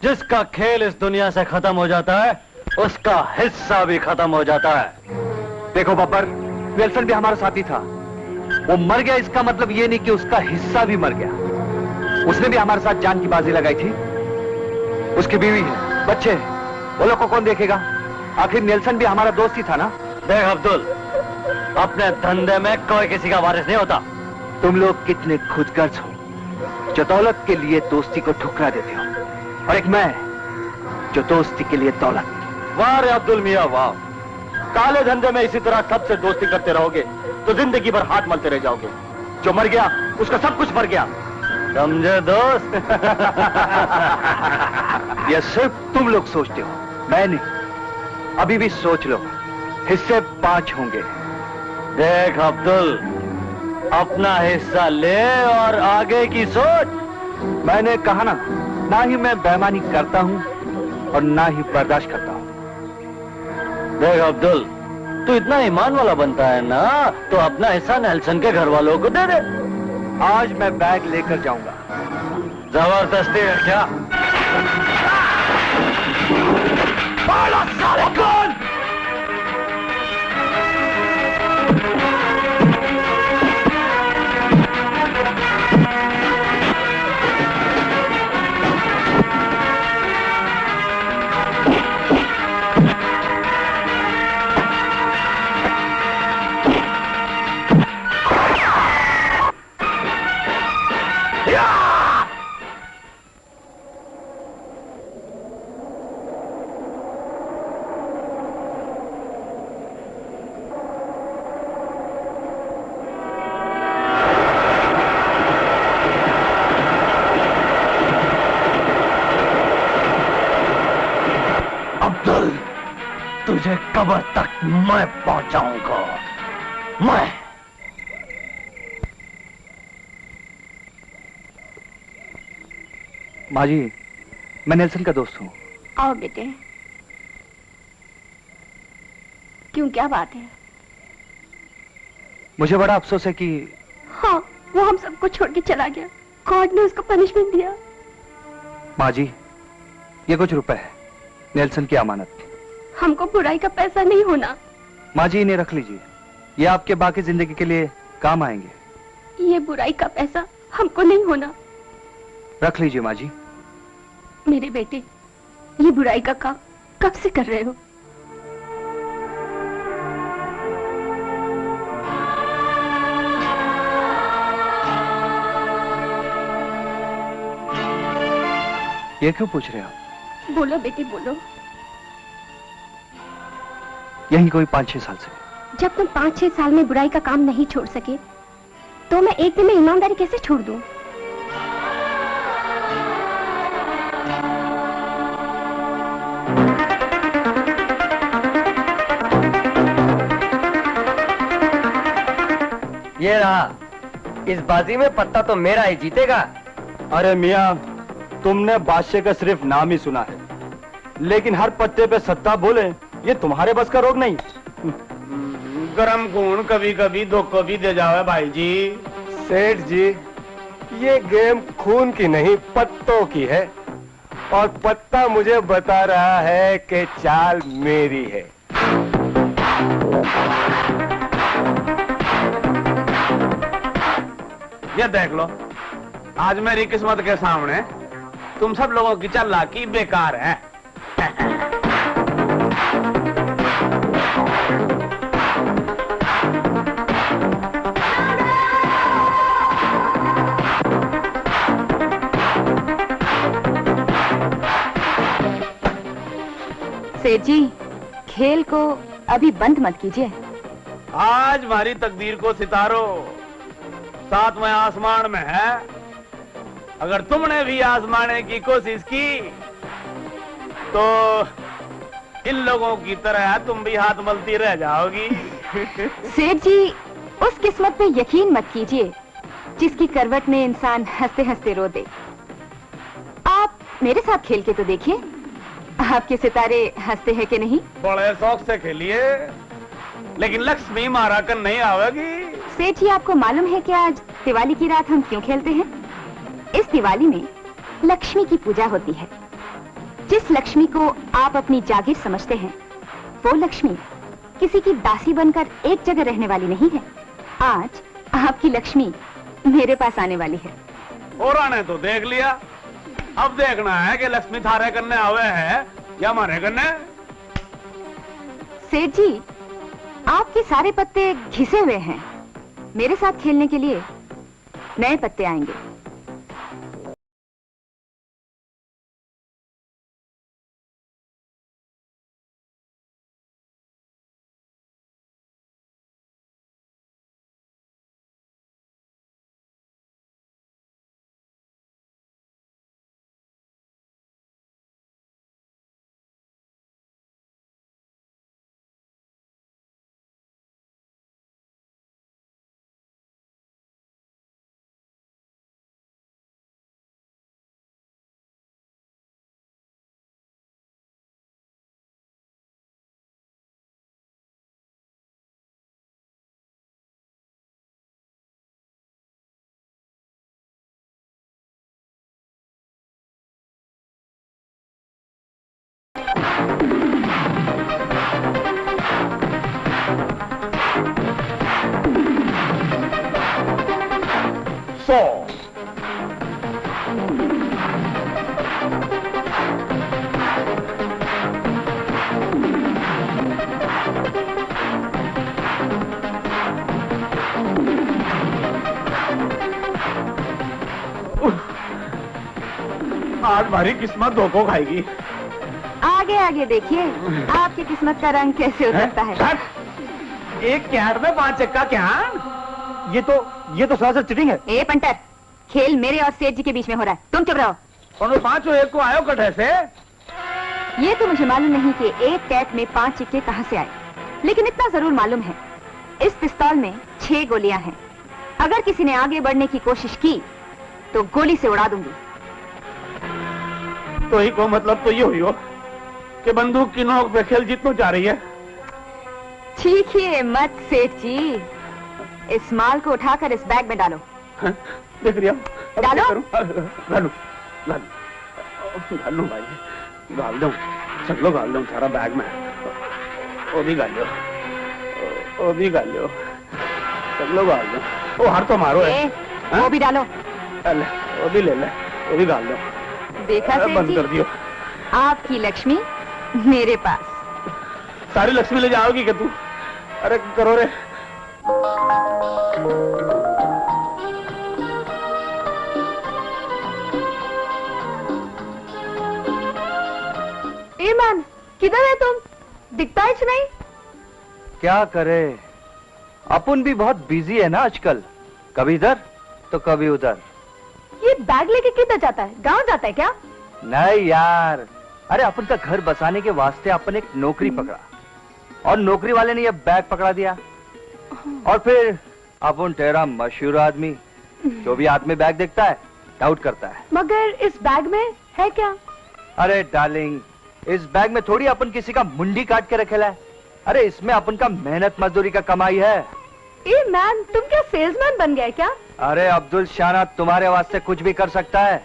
Speaker 14: जिसका खेल इस दुनिया से खत्म हो जाता है उसका हिस्सा भी खत्म हो जाता है।
Speaker 4: देखो बब्बर, नेल्सन भी हमारा साथी था। वो मर गया इसका मतलब ये नहीं कि उसका हिस्सा भी मर गया। उसने भी हमारे साथ जान की बाजी लगाई थी। उसकी बीवी है, बच्चे हैं, वो लोग को कौन देखेगा? आखिर नेल्सन भी हमारा दोस्त ही था ना।
Speaker 14: देख अब्दुल, अपने धंधे में कोई किसी का वारिस नहीं होता।
Speaker 4: तुम लोग कितने खुदगर्ज हो जो दौलत के लिए दोस्ती को ठुकरा देते हो, और एक मैं जो दोस्ती के लिए दौलत।
Speaker 14: वाह रे अब्दुल मियां वाह, काले धंधे में इसी तरह सबसे दोस्ती करते रहोगे तो जिंदगी भर हाथ मलते रह जाओगे।
Speaker 4: जो मर गया उसका सब कुछ मर गया,
Speaker 14: समझे दोस्त?
Speaker 4: यह सिर्फ तुम लोग सोचते हो, मैं नहीं। अभी भी सोच लो, हिस्से 5 होंगे।
Speaker 14: देख अब्दुल, अपना हिस्सा ले और आगे की सोच।
Speaker 4: मैंने कहा ना ही मैं बेईमानी करता हूं और ना ही बर्दाश्त करता हूं।
Speaker 14: देख अब्दुल, तू इतना ईमान वाला बनता है ना, तो अपना हिस्सा नेल्सन के घर वालों को दे दे।
Speaker 4: आज मैं बैग लेकर जाऊंगा।
Speaker 14: जबरदस्ती है क्या? तुझे कब्र तक मैं पहुंचाऊंगा, मैं।
Speaker 4: माँ जी, मैं नेल्सन का दोस्त हूँ।
Speaker 13: आओ बेटे। क्यों, क्या बात है?
Speaker 4: मुझे बड़ा अफसोस है कि
Speaker 13: हाँ, वो हम सबको छोड़ के चला गया। गॉड ने उसको पनिशमेंट दिया।
Speaker 4: माँ जी, ये कुछ रुपए है, नेल्सन की अमानत।
Speaker 13: हमको बुराई का पैसा नहीं होना।
Speaker 4: माँ जी, इन्हें रख लीजिए, ये आपके बाकी जिंदगी के लिए काम आएंगे।
Speaker 13: ये बुराई का पैसा हमको नहीं होना।
Speaker 4: रख लीजिए माँ जी।
Speaker 13: मेरे बेटे, ये बुराई का काम कब से कर रहे हो?
Speaker 4: ये क्यों पूछ रहे हो?
Speaker 11: बोलो बेटी बोलो।
Speaker 5: यही कोई 5-6 साल से।
Speaker 11: जब तुम 5-6 साल में बुराई का काम नहीं छोड़ सके तो मैं एक दिन में ईमानदारी कैसे छोड़ दूं?
Speaker 15: ये रहा, इस बाजी में पत्ता तो मेरा ही जीतेगा।
Speaker 5: अरे मियां, तुमने बादशाह का सिर्फ नाम ही सुना है, लेकिन हर पत्ते पे सत्ता बोले ये तुम्हारे बस का रोग नहीं।
Speaker 2: गरम खून कभी कभी धोखा भी दे जावे भाई जी।
Speaker 15: सेठ जी, ये गेम खून की नहीं पत्तों की है, और पत्ता मुझे बता रहा है कि चाल मेरी है।
Speaker 2: ये देख लो, आज मेरी किस्मत के सामने तुम सब लोगों की चालाकी बेकार है।
Speaker 9: सेठ जी, खेल को अभी बंद मत कीजिए।
Speaker 2: आज हमारी तकदीर को सितारों सातवें आसमान में है। अगर तुमने भी आजमाने की कोशिश की तो इन लोगों की तरह तुम भी हाथ मलती रह जाओगी।
Speaker 9: सेठ जी, उस किस्मत पे यकीन मत कीजिए जिसकी करवट में इंसान हंसते हंसते रो दे। आप मेरे साथ खेल के तो देखिए, आपके सितारे हंसते हैं कि नहीं?
Speaker 2: बड़े शौक से खेलिए, लेकिन लक्ष्मी मारा कर नहीं आवेगी।
Speaker 9: सेठ जी, आपको मालूम है कि आज दिवाली की रात हम क्यों खेलते हैं? इस दिवाली में लक्ष्मी की पूजा होती है। जिस लक्ष्मी को आप अपनी जागीर समझते हैं, वो लक्ष्मी किसी की दासी बनकर एक जगह रहने वाली नहीं है। आज आपकी लक्ष्मी मेरे पास आने वाली है।
Speaker 2: और आने तो देख लिया, अब देखना है कि लक्ष्मी थारे करने आवे है या हमारे करने।
Speaker 9: सेठ जी, आपके सारे पत्ते घिसे हुए हैं। मेरे साथ खेलने के लिए नए पत्ते आएंगे।
Speaker 2: आज हमारी किस्मत धोखो खाएगी।
Speaker 9: आगे आगे देखिए आपकी किस्मत का रंग कैसे उतरता है।
Speaker 2: एक कैट में 5 चक्का क्या?
Speaker 5: ये तो सरासर चीटिंग है।
Speaker 9: ए पंटर, खेल मेरे और सेठ जी के बीच में हो रहा है, तुम चुप रहो।
Speaker 2: और वो 5 एक को आयो कटे से।
Speaker 9: ये तो मुझे मालूम नहीं कि एक कैट में 5 चिक्के कहां से आए, लेकिन इतना जरूर मालूम है इस पिस्तौल में 6 गोलियां हैं। अगर किसी ने आगे बढ़ने की कोशिश की तो गोली से उड़ा दूंगी।
Speaker 2: तो ही को मतलब तो ये हुई हो कि बंदूक की नोक पे खेल जीतनो चाह रही है।
Speaker 9: चीखिए मत सेठ जी, इस माल को उठाकर इस बैग में डालो।
Speaker 2: हाँ, देख रही हूँ।
Speaker 9: डालो।
Speaker 2: डालू भाई, डाल दो, चलो डाल दो सारा बैग में। वो भी डाल दो, वो भी डाल दो, चलो डाल दो। वो हर तो मारो है।
Speaker 9: वो भी डालो।
Speaker 2: वो भी ले ले, वो भी डाल दो।
Speaker 9: देखा सेठ
Speaker 2: बंद
Speaker 9: जी,
Speaker 2: कर दियो।
Speaker 9: आपकी लक्ष्मी मेरे पास।
Speaker 2: सारी लक्ष्मी ले जाओगी क्या तू? अरे करो रे।
Speaker 16: मैन, किधर है तुम? दिखता ही नहीं।
Speaker 4: क्या करे, अपन भी बहुत बिजी है ना आजकल, कभी इधर तो कभी उधर।
Speaker 16: ये बैग लेके किधर जाता है? गांव जाता है क्या?
Speaker 4: नहीं यार, अरे अपन का घर बसाने के वास्ते अपन एक नौकरी पकड़ा और नौकरी वाले ने ये बैग पकड़ा दिया और फिर अपन तेरा मशहूर आदमी जो भी हाथ में बैग देखता है डाउट करता है।
Speaker 16: मगर इस बैग में है क्या?
Speaker 4: अरे डार्लिंग, इस बैग में थोड़ी अपन किसी का मुंडी काट के रखेला है। अरे इसमें अपन का मेहनत मजदूरी का कमाई है।
Speaker 16: ए मैन, तुम क्या सेल्समैन बन गए क्या?
Speaker 4: अरे अब्दुल शाना तुम्हारे वास्ते कुछ भी कर सकता है,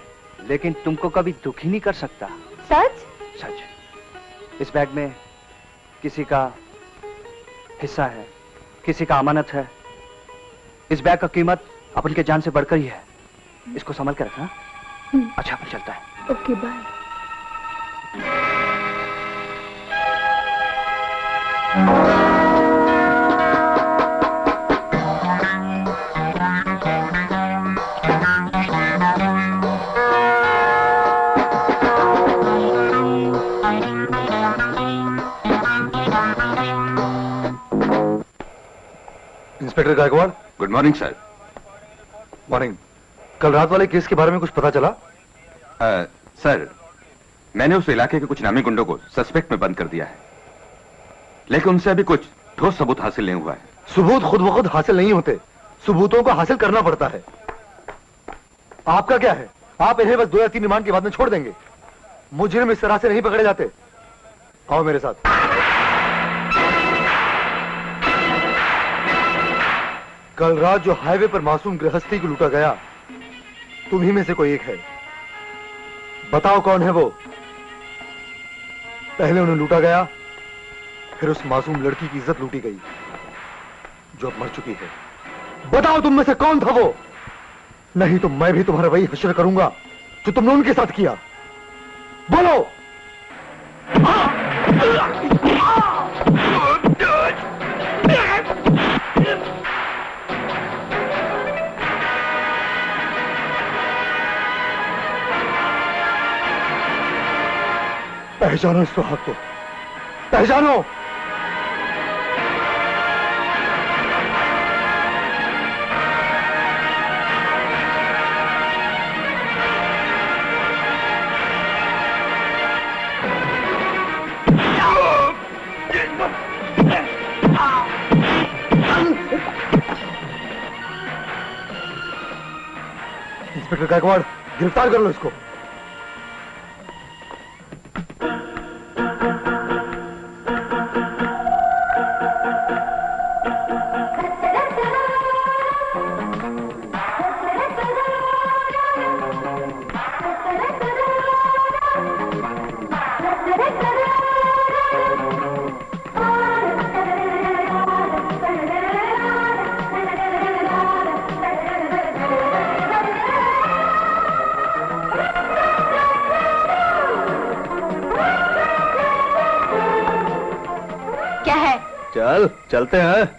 Speaker 4: लेकिन तुमको कभी दुखी नहीं कर सकता।
Speaker 16: सच?
Speaker 4: सच। इस बैग में किसी का हिस्सा है, किसी का अमानत है। इस बैग का कीमत अपन के जान से बढ़कर ही है। इसको संभाल के रखना। अच्छा, अपन चलता है।
Speaker 16: Okay, bye.
Speaker 8: Inspector Gaikwad.
Speaker 12: Good morning sir.
Speaker 8: Morning. कल रात वाले केस के बारे में कुछ पता चला?
Speaker 12: सर, मैंने उस इलाके के कुछ नामी गुंडों को सस्पेक्ट में बंद कर दिया है, लेकिन उनसे अभी कुछ ठोस सबूत हासिल नहीं हुआ है।
Speaker 8: सबूत खुद ब खुद हासिल नहीं होते, सबूतों को हासिल करना पड़ता है। आपका क्या है, आप इन्हें बस 2 या 3 रिमांड के बाद में छोड़ देंगे। मुजरिम इस तरह से नहीं पकड़े जाते। आओ मेरे साथ। कल रात जो हाईवे पर मासूम गृहस्थी को लूटा गया, तुम्ही में से कोई एक है। बताओ कौन है वो? पहले उन्हें लूटा गया, फिर उस मासूम लड़की की इज्जत लूटी गई जो अब मर चुकी है। बताओ तुम में से कौन था वो? नहीं तो मैं भी तुम्हारा वही हश्र करूंगा जो तुमने उनके साथ किया। बोलो। पहचानो इस सुहाग को, पहचानो। इंस्पेक्टर गायकवाड़, गिरफ्तार कर लो इसको।
Speaker 14: चल चलते हैं।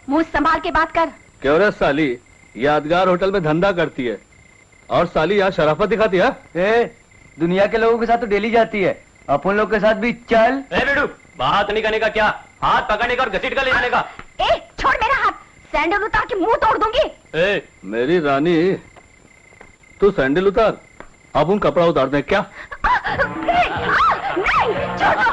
Speaker 16: मुंह संभाल के बात कर।
Speaker 14: क्यों रे साली, यादगार होटल में धंधा करती है और साली यहाँ शराफत दिखाती है।
Speaker 4: दुनिया के लोगों के साथ तो डेली जाती है, अपन लोग के साथ भी चल।
Speaker 1: बेडू, बात नहीं करने का क्या, हाथ पकड़ने का और घसीट कर ले जाने का।
Speaker 16: छोड़ मेरा हाथ, सैंडल उतार के मुंह तोड़ दूंगी।
Speaker 14: मेरी रानी, तू सैंडल उतार, अब उन कपड़ा उतार दे क्या?
Speaker 16: नहीं, छोड़ो।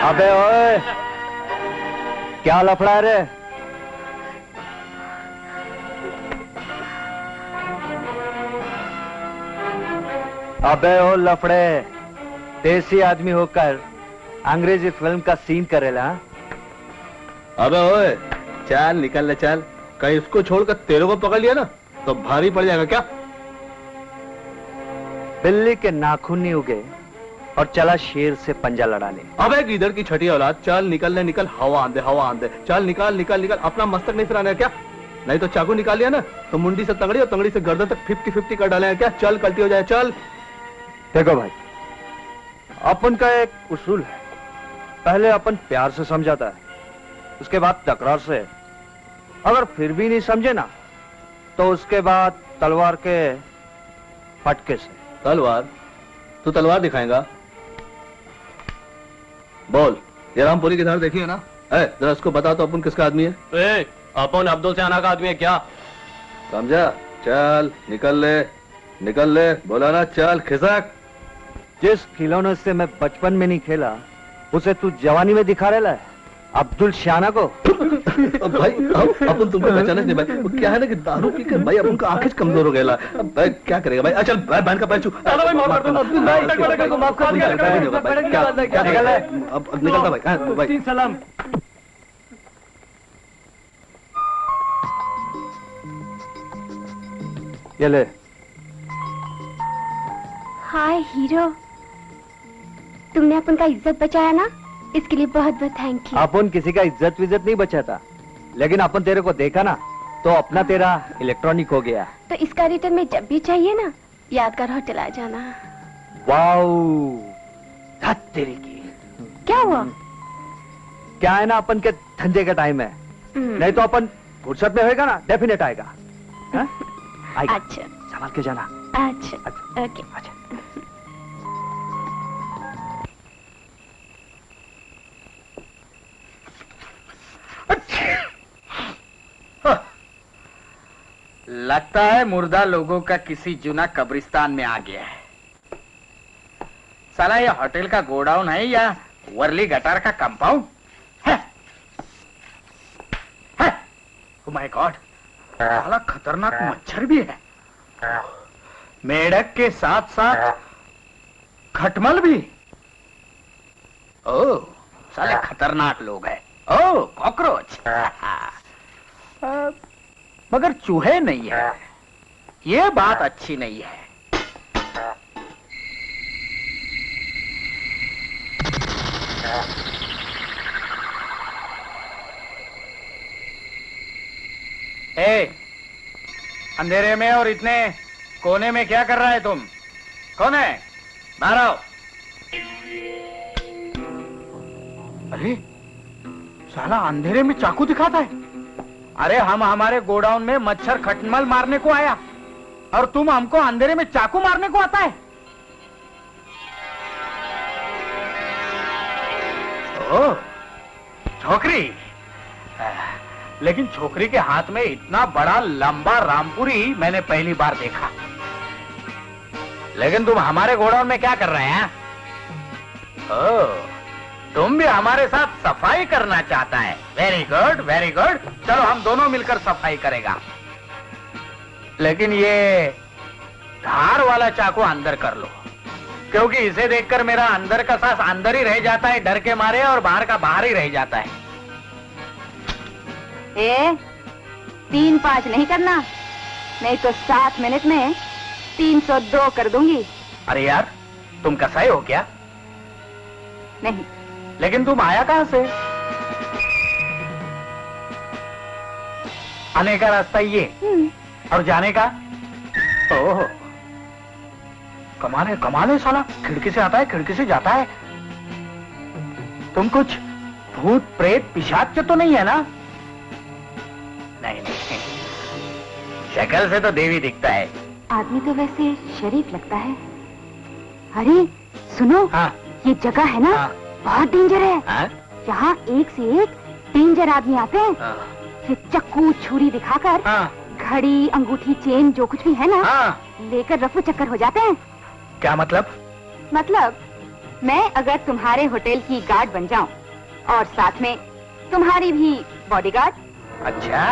Speaker 4: अबे ओए, क्या लफड़ा है रे? अबे ओ लफड़े, देसी आदमी होकर अंग्रेजी फिल्म का सीन करेला।
Speaker 14: अबे ओए, चल निकल ले चल, कहीं इसको छोड़कर तेरे को पकड़ लिया ना तो भारी पड़ जाएगा क्या?
Speaker 4: बिल्ली के नाखून नहीं उगे और चला शेर से पंजा लड़ाने।
Speaker 14: अबे गिदड़ की छठी औलाद, चल निकल ले, निकल, हवा आंदे हवा आंदे, चल निकाल निकाल निकाल। अपना मस्तक नहीं सिराना है क्या? नहीं तो चाकू निकाल लिया ना तो मुंडी से तगड़ी और तंगड़ी से गर्दन तक 50-50 कर डाले हैं क्या? चल कल्टी हो जाए, चल।
Speaker 4: देखो भाई, अपन का एक उसूल है, पहले अपन प्यार से समझाता है, उसके बाद तकरार से, अगर फिर भी नहीं समझे ना तो उसके बाद तलवार के फटके से।
Speaker 14: तलवार? तू तलवार दिखाएगा? बोल, ये रामपुरी की धार देखी है ना? जरा इसको बता तो अपन किसका आदमी है?
Speaker 2: अपन अब्दुल सेना का आदमी है क्या?
Speaker 14: समझा? चल निकल ले, बोला ना, चल खिसक।
Speaker 4: जिस खिलौने से मैं बचपन में नहीं खेला उसे तू जवानी में दिखा रहा है अब्दुल शाना को।
Speaker 14: भाई अपन तुमको पहचाने नहीं भाई, वो क्या है ना कि दारू पीकर भाई अपन का आंखें कमजोर हो गया। अब भाई क्या करेगा भाई? चल बहन का पैर छू। भाई माफ कर दो, माफ कर दिया। क्या निकल रहा है? अब निकलता भाई। भाई
Speaker 4: सलाम। ये ले।
Speaker 13: हाय हीरो, तुमने अपन का इज्जत बचाया ना, इसके लिए बहुत बहुत थैंक यू।
Speaker 4: अपन किसी का इज्जत विज्जत नहीं बचाता, लेकिन अपन तेरे को देखा ना तो अपना तेरा इलेक्ट्रॉनिक हो गया।
Speaker 13: तो इसका रिटर्न में जब भी चाहिए ना, यादगार होटल आ जाना।
Speaker 4: वाओ, तेरी की।
Speaker 13: क्या हुआ?
Speaker 4: क्या है ना, अपन के धंधे का टाइम है, नहीं तो अपन फुर्सत में होएगा ना, डेफिनेट आएगा। आएगा।
Speaker 13: अच्छा,
Speaker 4: संभाल के जाना।
Speaker 13: अच्छा, ओके।
Speaker 4: अच्छा।
Speaker 3: लगता है मुर्दा लोगों का किसी जुना कब्रिस्तान में आ गया है। साला ये होटल का गोडाउन है या वर्ली गटार का कंपाउंड है? ओह माय गॉड, साला खतरनाक मच्छर भी है, मेढक के साथ साथ खटमल भी। ओह साले खतरनाक लोग हैं। ओह कॉकरोच, मगर चूहे नहीं है, ये बात अच्छी नहीं है। अंधेरे में और इतने कोने में क्या कर रहा है तुम? कौन है? बाहर आओ। अरे साला अंधेरे में चाकू दिखाता है। अरे हम हमारे गोडाउन में मच्छर खटमल मारने को आया और तुम हमको अंधेरे में चाकू मारने को आता है? ओह छोकरी, लेकिन छोकरी के हाथ में इतना बड़ा लंबा रामपुरी मैंने पहली बार देखा। लेकिन तुम हमारे गोडाउन में क्या कर रहे हैं? ओह, तुम भी हमारे साथ सफाई करना चाहता है। वेरी गुड वेरी गुड, चलो हम दोनों मिलकर सफाई करेगा। लेकिन ये धार वाला चाकू अंदर कर लो, क्योंकि इसे देखकर मेरा अंदर का सांस अंदर ही रह जाता है डर के मारे, और बाहर का बाहर ही रह जाता है।
Speaker 9: 3-5 नहीं करना, नहीं तो 7 मिनट में 302 कर दूंगी।
Speaker 3: अरे यार तुम कसाई हो क्या?
Speaker 9: नहीं।
Speaker 3: लेकिन तुम आया कहां से? आने का रास्ता ये और जाने का? ओह कमाल है साला, खिड़की से आता है खिड़की से जाता है। तुम कुछ भूत प्रेत पिशाच तो नहीं है ना? नहीं नहीं, शक्ल से तो देवी दिखता है।
Speaker 9: आदमी तो वैसे शरीफ लगता है। अरे सुनो, ये जगह है ना, बहुत डेंजर है। यहाँ एक से एक डेंजर आदमी आते हैं। ये चक्कू छुरी दिखाकर घड़ी अंगूठी चेन जो कुछ भी है ना लेकर रफू चक्कर हो जाते हैं।
Speaker 3: क्या मतलब?
Speaker 9: मतलब मैं अगर तुम्हारे होटल की गार्ड बन जाऊं और साथ में तुम्हारी भी बॉडीगार्ड।
Speaker 3: अच्छा,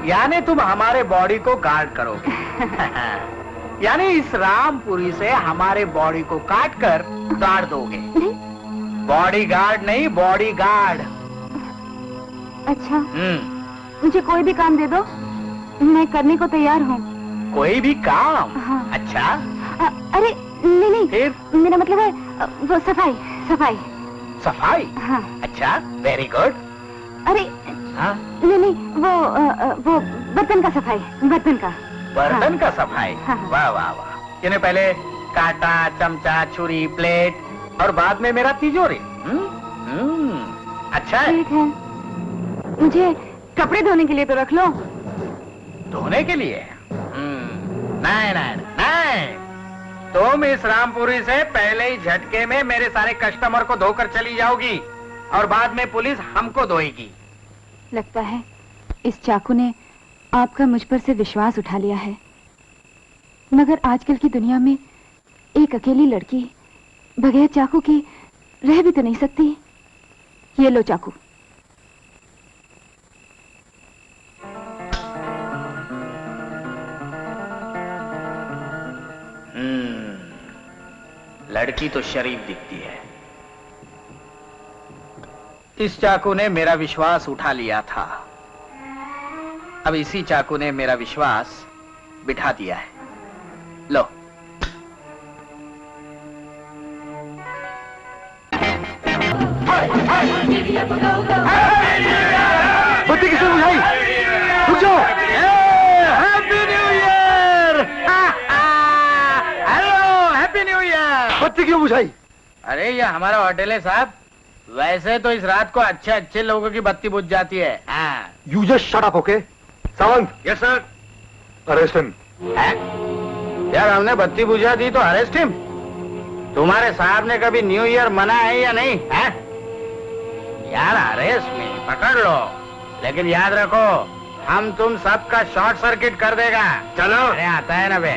Speaker 3: यानी तुम हमारे बॉडी को गार्ड करोगे। यानी इस रामपुरी से हमारे बॉडी को काट कर गाड़ दोगे? बॉडी गार्ड नहीं, बॉडी गार्ड।
Speaker 9: अच्छा, मुझे कोई भी काम दे दो, मैं करने को तैयार हूँ।
Speaker 3: कोई भी काम?
Speaker 9: हाँ।
Speaker 3: अच्छा।
Speaker 9: अरे नहीं, मेरा मतलब है वो सफाई सफाई
Speaker 3: सफाई।
Speaker 9: हाँ।
Speaker 3: अच्छा, वेरी गुड।
Speaker 9: अरे नहीं, वो बर्तन का सफाई, बर्तन का।
Speaker 3: बर्तन का सफाई? वाह वाह वाह। यानी पहले कांटा, चमचा, छुरी, प्लेट और बाद में मेरा तिजोरी। अच्छा है।
Speaker 9: ठीक है, मुझे कपड़े धोने के लिए तो रख लो।
Speaker 3: धोने के लिए? नहीं नहीं नहीं, तुम इस रामपुरी से पहले ही झटके में मेरे सारे कस्टमर को धोकर चली जाओगी और बाद में पुलिस हमको धोएगी।
Speaker 9: लगता है इस चाकू ने आपका मुझ पर से विश्वास उठा लिया है, मगर आजकल की दुनिया में एक अकेली लड़की बगैर चाकू के रह भी तो नहीं सकती। ये लो चाकू।
Speaker 3: लड़की तो शरीफ दिखती है। इस चाकू ने मेरा विश्वास उठा लिया था, अब इसी चाकू ने मेरा विश्वास बिठा दिया है। लो।
Speaker 4: बत्ती किसने बुझाई? रुक जाओ।
Speaker 3: Happy new year. Hello, happy new year.
Speaker 4: बत्ती क्यों बुझाई?
Speaker 3: अरे ये हमारा होटल है साहब, वैसे तो इस रात को अच्छे अच्छे लोगों की बत्ती बुझ जाती है।
Speaker 8: You just shut up, okay? Sawant.
Speaker 3: Yes sir.
Speaker 8: Arrest him.
Speaker 3: यार हमने बत्ती बुझा दी तो अरेस्ट हिम? तुम्हारे साहब ने कभी न्यू ईयर मना है या नहीं है? यार अरेस्ट नहीं, पकड़ लो, लेकिन याद रखो हम तुम सबका शॉर्ट सर्किट कर देगा। चलो। अरे आता है ना बे।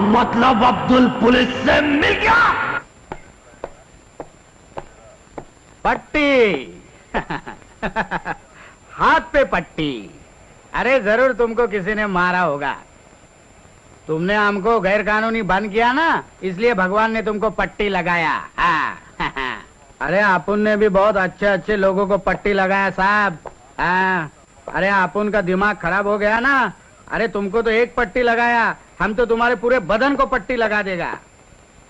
Speaker 14: मतलब अब्दुल पुलिस से मिल गया।
Speaker 3: पट्टी। हाथ पे पट्टी। अरे जरूर तुमको किसी ने मारा होगा, तुमने हमको गैर कानूनी बंद किया ना, इसलिए भगवान ने तुमको पट्टी लगाया। अरे अपन ने भी बहुत अच्छे अच्छे लोगों को पट्टी लगाया साहब। अरे अपन का दिमाग खराब हो गया ना, अरे तुमको तो एक पट्टी लगाया, हम तो तुम्हारे पूरे बदन को पट्टी लगा देगा।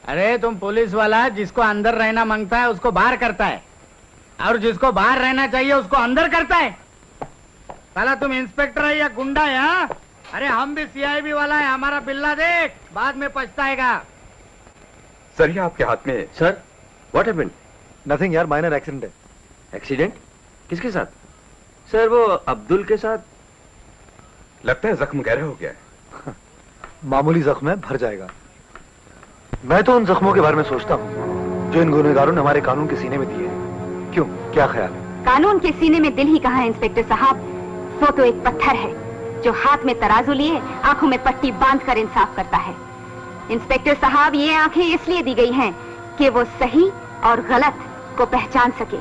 Speaker 3: अरे तुम पुलिस वाला जिसको अंदर रहना मांगता है उसको बाहर करता है, और जिसको बाहर रहना चाहिए उसको अंदर करता है। साला तुम इंस्पेक्टर है या गुंडा है? हाँ? अरे हम भी सीआईबी वाला है, हमारा बिल्ला देख, बाद में पछताएगा।
Speaker 12: सर ये आपके हाथ में।
Speaker 14: Sir what happened?
Speaker 8: नथिंग यार, माइनर एक्सीडेंट है।
Speaker 14: एक्सीडेंट? किसके साथ? सर वो अब्दुल के साथ।
Speaker 12: लगता है जख्म गहरा हो गया है।
Speaker 8: मामूली जख्म है, भर जाएगा। मैं तो उन जख्मों के बारे में सोचता हूँ जो इन गुनहगारों ने हमारे कानून के सीने में दिए हैं। क्यों, क्या ख्याल है?
Speaker 9: कानून के सीने में दिल ही कहाँ है इंस्पेक्टर साहब, वो तो एक पत्थर है जो हाथ में तराजू लिए आंखों में पट्टी बांधकर इंसाफ करता है। इंस्पेक्टर साहब, ये आंखें इसलिए दी गई हैं कि वो सही और गलत को पहचान सके,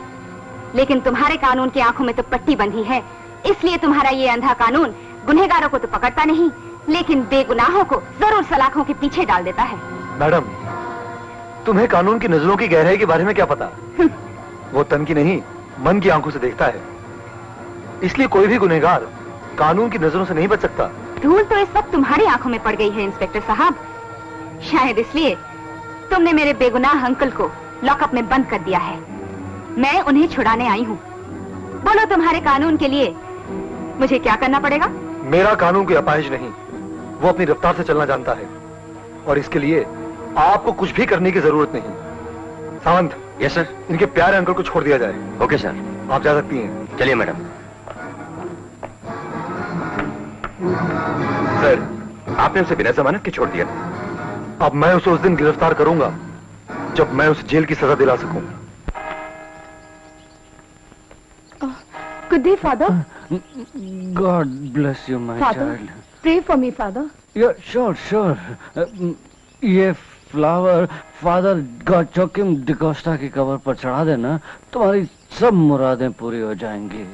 Speaker 9: लेकिन तुम्हारे कानून की आंखों में तो पट्टी बंधी है, इसलिए तुम्हारा ये अंधा कानून गुनहगारों को तो पकड़ता नहीं, लेकिन बेगुनाहों को जरूर सलाखों के पीछे डाल देता है।
Speaker 8: मैडम, तुम्हें कानून की नजरों की गहराई के बारे में क्या पता? वो तन की नहीं, मन की आंखों से देखता है, इसलिए कोई भी गुनहगार कानून की नजरों से नहीं बच सकता।
Speaker 9: धूल तो इस वक्त तुम्हारी आंखों में पड़ गई है इंस्पेक्टर साहब, शायद इसलिए तुमने मेरे बेगुनाह अंकल को लॉकअप में बंद कर दिया है। मैं उन्हें छुड़ाने आई हूँ। बोलो, तुम्हारे कानून के लिए मुझे क्या करना पड़ेगा?
Speaker 8: मेरा कानून कोई अपाहिज नहीं, वो अपनी रफ्तार से चलना जानता है, और इसके लिए आपको कुछ भी करने की जरूरत नहीं। सावंत।
Speaker 14: Yes sir.
Speaker 8: इनके प्यारे अंकल को छोड़ दिया जाए।
Speaker 14: Okay sir.
Speaker 8: आप जा सकती हैं।
Speaker 14: चलिए मैडम।
Speaker 12: सर, आपने उसे बिना जमानत के छोड़ दिया।
Speaker 8: अब मैं उसे उस दिन गिरफ्तार करूंगा जब मैं उसे जेल की सजा दिला सकूं।
Speaker 16: Good day father.
Speaker 17: God bless you, my
Speaker 16: Father,
Speaker 17: child.
Speaker 16: pray for me, Father.
Speaker 17: Yeah, sure. ये फ्लावर फादर जोकिम डिकोस्टा की कबर पर चढ़ा देना, तुम्हारी सब मुरादें पूरी हो जाएंगी.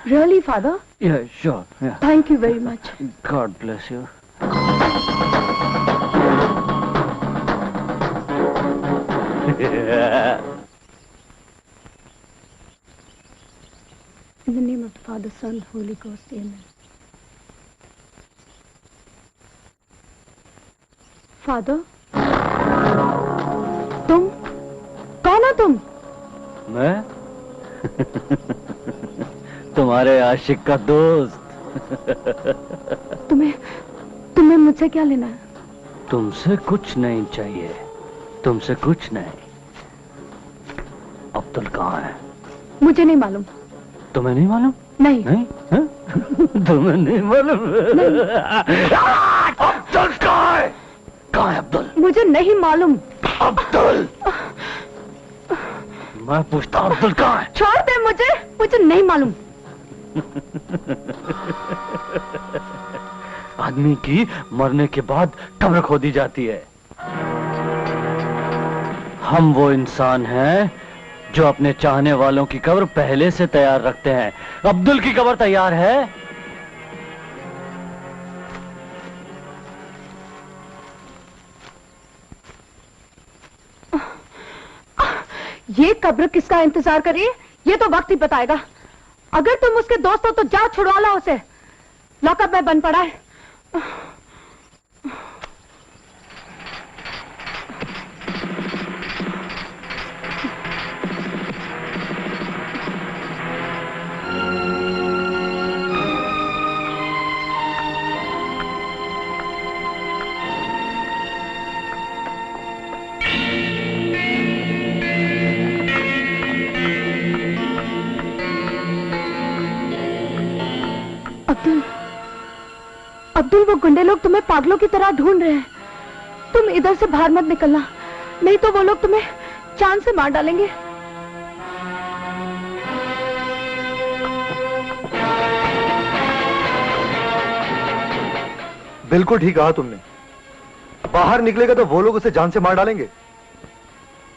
Speaker 16: Really, Father?
Speaker 17: Yeah, sure. Yeah.
Speaker 16: Thank you very much.
Speaker 17: God bless you.
Speaker 16: In the name of the Father, Son, Holy Ghost, Amen. Father, तुम कौन हो तुम?
Speaker 17: मैं तुम्हारे आशिक का दोस्त.
Speaker 16: तुम्हें मुझसे क्या लेना है?
Speaker 17: तुमसे कुछ नहीं चाहिए, तुमसे कुछ नहीं. अब्दुल कहाँ है?
Speaker 16: मुझे नहीं मालूम.
Speaker 17: तुम्हें नहीं मालूम?
Speaker 16: नहीं.
Speaker 17: तुम्हें नहीं मालूम?
Speaker 14: अब्दुल कहाँ है?
Speaker 17: कहाँ है अब्दुल?
Speaker 16: मुझे नहीं मालूम.
Speaker 14: अब्दुल,
Speaker 17: मैं पूछता हूँ अब्दुल कहाँ है?
Speaker 16: छोड़ दे मुझे नहीं मालूम.
Speaker 17: आदमी की मरने के बाद कब्र खोदी जाती है. हम वो इंसान हैं जो अपने चाहने वालों की कब्र पहले से तैयार रखते हैं. अब्दुल की कब्र तैयार है.
Speaker 16: ये कब्र किसका इंतजार कर रही है, ये तो वक्त ही बताएगा. अगर तुम उसके दोस्त हो तो जा छुड़वा ला उसे. लॉकअप में बंद पड़ा है. अब्दुल, वो गुंडे लोग तुम्हें पागलों की तरह ढूंढ रहे हैं. तुम इधर से बाहर मत निकलना, नहीं तो वो लोग तुम्हें जान से मार डालेंगे.
Speaker 8: बिल्कुल ठीक कहा तुमने. बाहर निकलेगा तो वो लोग उसे जान से मार डालेंगे,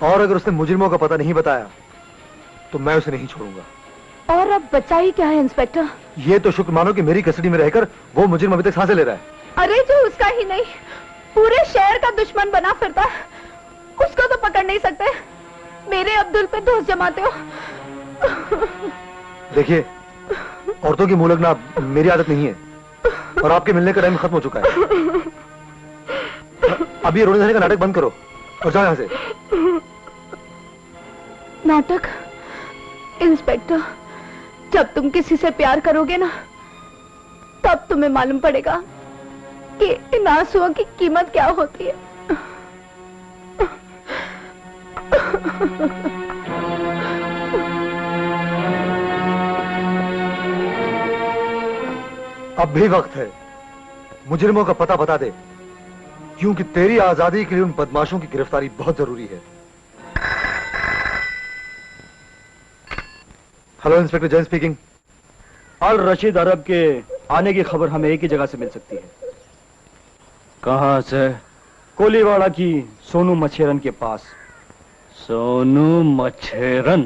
Speaker 8: और अगर उसने मुजरिमों का पता नहीं बताया तो मैं उसे नहीं छोड़ूंगा.
Speaker 16: और अब बचा ही क्या है इंस्पेक्टर?
Speaker 8: ये तो शुक्र मानो कि मेरी कस्टडी में रहकर वो मुजरिम अभी तक सांसें ले रहा है.
Speaker 16: अरे जो उसका ही नहीं पूरे शहर का दुश्मन बना फिरता है, उसको तो पकड़ नहीं सकते. मेरे अब्दुल पे दोष जमाते हो.
Speaker 8: देखिए, औरतों की मुंह लगना मेरी आदत नहीं है, और आपके मिलने का टाइम खत्म हो चुका है. अभी रोने धोने का नाटक बंद करो और जाओ यहां से.
Speaker 16: नाटक? इंस्पेक्टर, जब तुम किसी से प्यार करोगे ना, तब तुम्हें मालूम पड़ेगा कि इन आंसुओं की कीमत क्या होती है.
Speaker 8: अब भी वक्त है. मुजरिमों का पता बता दे, क्योंकि तेरी आजादी के लिए उन बदमाशों की गिरफ्तारी बहुत जरूरी है. Hello, inspector Jain speaking.
Speaker 5: Al Rashid Arab के आने की खबर हमें एक ही जगह से मिल सकती है.
Speaker 17: कहां से?
Speaker 5: कोलीवाड़ा की सोनू मछेरन के पास.
Speaker 17: सोनू मछेरन?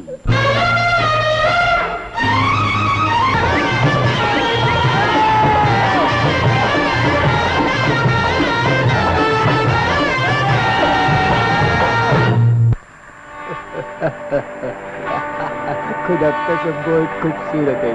Speaker 5: खुदा कसम बहुत खूबसूरत है.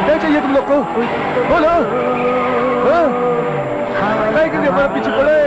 Speaker 5: क्या चाहिए तुम लोग को? बोलो। नहीं कि हमारे पीछे पड़े।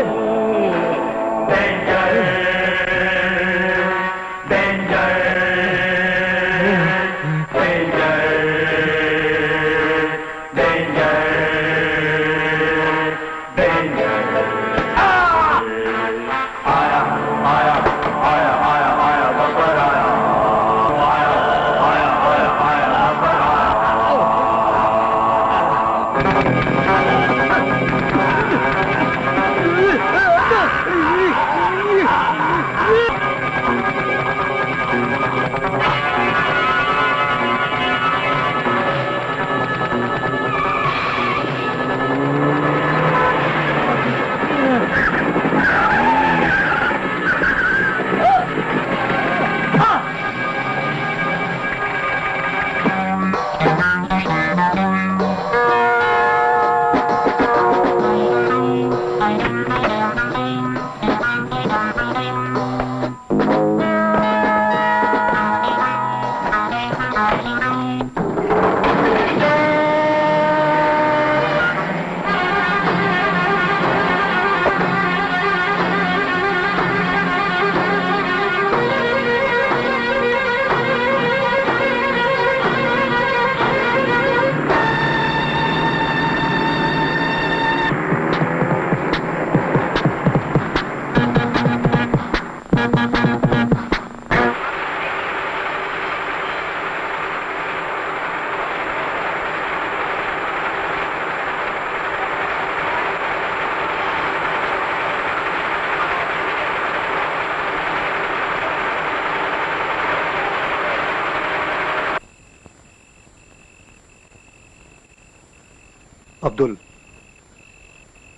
Speaker 8: अब्दुल,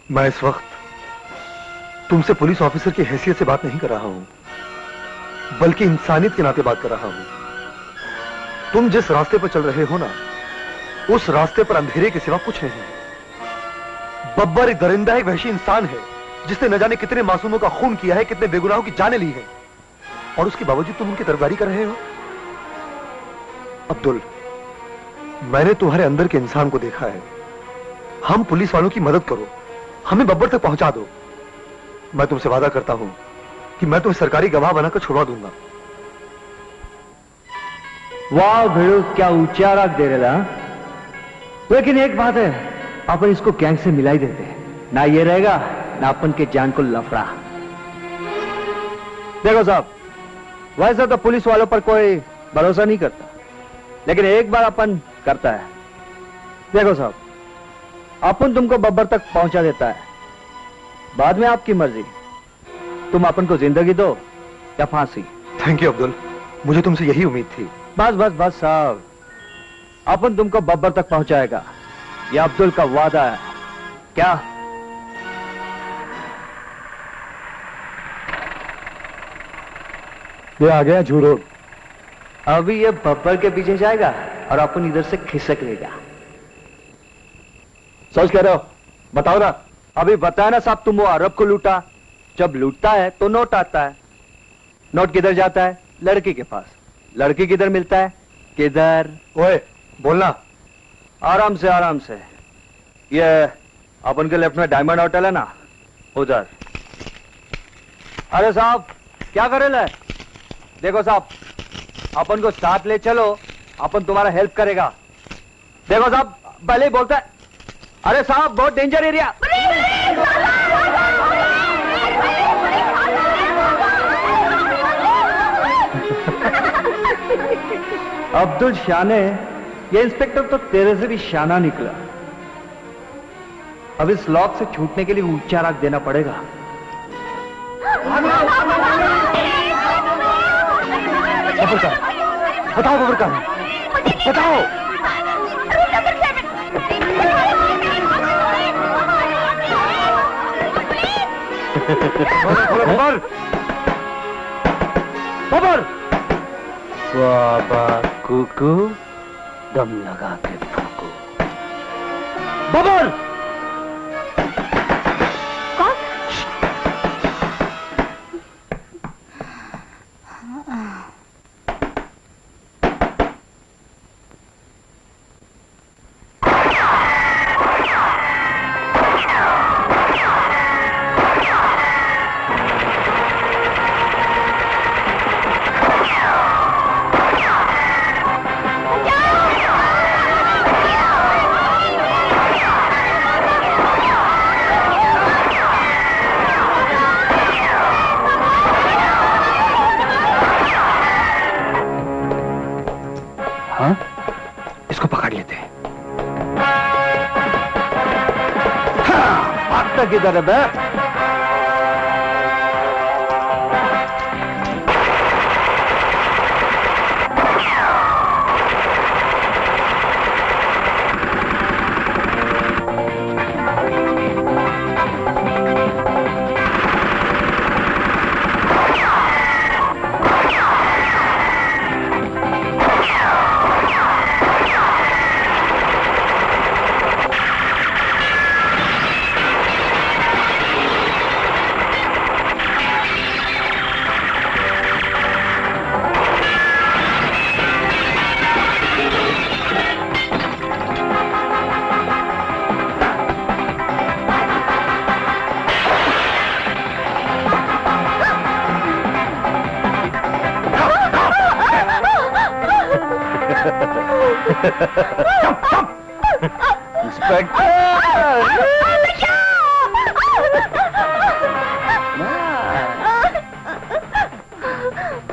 Speaker 8: मैं इस वक्त तुमसे पुलिस ऑफिसर की हैसियत से बात नहीं कर रहा हूं, बल्कि इंसानियत के नाते बात कर रहा हूं। तुम जिस रास्ते पर चल रहे हो ना, उस रास्ते पर अंधेरे के सिवा कुछ नहीं। बब्बर एक दरिंदा, एक वहशी इंसान है जिसने न जाने कितने मासूमों का खून किया है, कितने बेगुनाहों की जानें ली है, और उसके बावजूद तुम उनकी तरफदारी कर रहे हो। अब्दुल, मैंने तुम्हारे अंदर के इंसान को देखा है। हम पुलिस वालों की मदद करो, हमें बब्बर तक पहुंचा दो। मैं तुमसे वादा करता हूं कि मैं तुम्हें सरकारी गवाह बनाकर छुड़वा दूंगा।
Speaker 17: वाह भिड़ू, क्या ऊंचा राग दे रहा। लेकिन एक बात है, अपन इसको गैंग से मिला ही देते, ना ये रहेगा ना अपन के जान को लफड़ा। देखो साहब, वैसे तो पुलिस वालों पर कोई भरोसा नहीं करता, लेकिन एक बार अपन करता है। देखो साहब, अपन तुमको बब्बर तक पहुंचा देता है, बाद में आपकी मर्जी, तुम अपन को जिंदगी दो या फांसी।
Speaker 8: थैंक यू अब्दुल, मुझे तुमसे यही उम्मीद थी।
Speaker 17: बस बस बस साहब, अपन तुमको बब्बर तक पहुंचाएगा, यह अब्दुल का वादा है। क्या?
Speaker 8: ये आ गया झूरो।
Speaker 17: अभी ये बब्बर के पीछे जाएगा और अपन इधर से खिसक लेगा। सोच कह रहे हो? बताओ ना। अभी बताया ना साहब, तुम वो अरब को लूटा। जब लूटता है तो नोट आता है। नोट किधर जाता है? लड़की के पास। लड़की किधर मिलता है? किधर?
Speaker 8: ओए बोलना।
Speaker 17: आराम से आराम से। ये अपन के लेफ्ट में डायमंड होटल है ना, उधर। अरे साहब क्या करे ले? देखो साहब, अपन को साथ ले चलो, अपन तुम्हारा हेल्प करेगा। देखो साहब, भले ही बोलता है। अरे साहब बहुत डेंजर एरिया। अब्दुल शाने, ये इंस्पेक्टर तो तेरे से भी शाना निकला। अब इस लॉक से छूटने के लिए ऊंचा राग देना पड़ेगा।
Speaker 8: बब्बर का, बताओ बब्बर का, बताओ। बब्बर,
Speaker 17: बब्बर। बाबा कुकू, दम लगा के फूको। बब्बर!
Speaker 11: कौन?
Speaker 4: हाँ, इसको पकड़ लेते हैं। हाँ, तक इधर है बे।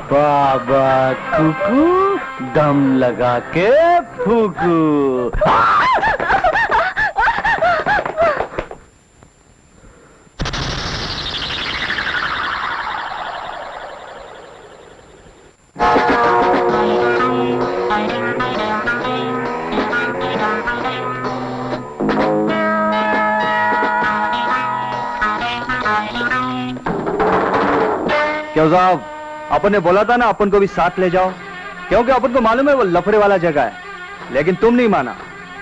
Speaker 4: बाबा कुकू दम लगा के फूकू। क्यों साहब, अपन ने बोला था ना अपन को भी साथ ले जाओ, क्योंकि अपन को मालूम है वो लफड़े वाला जगह है, लेकिन तुम नहीं माना।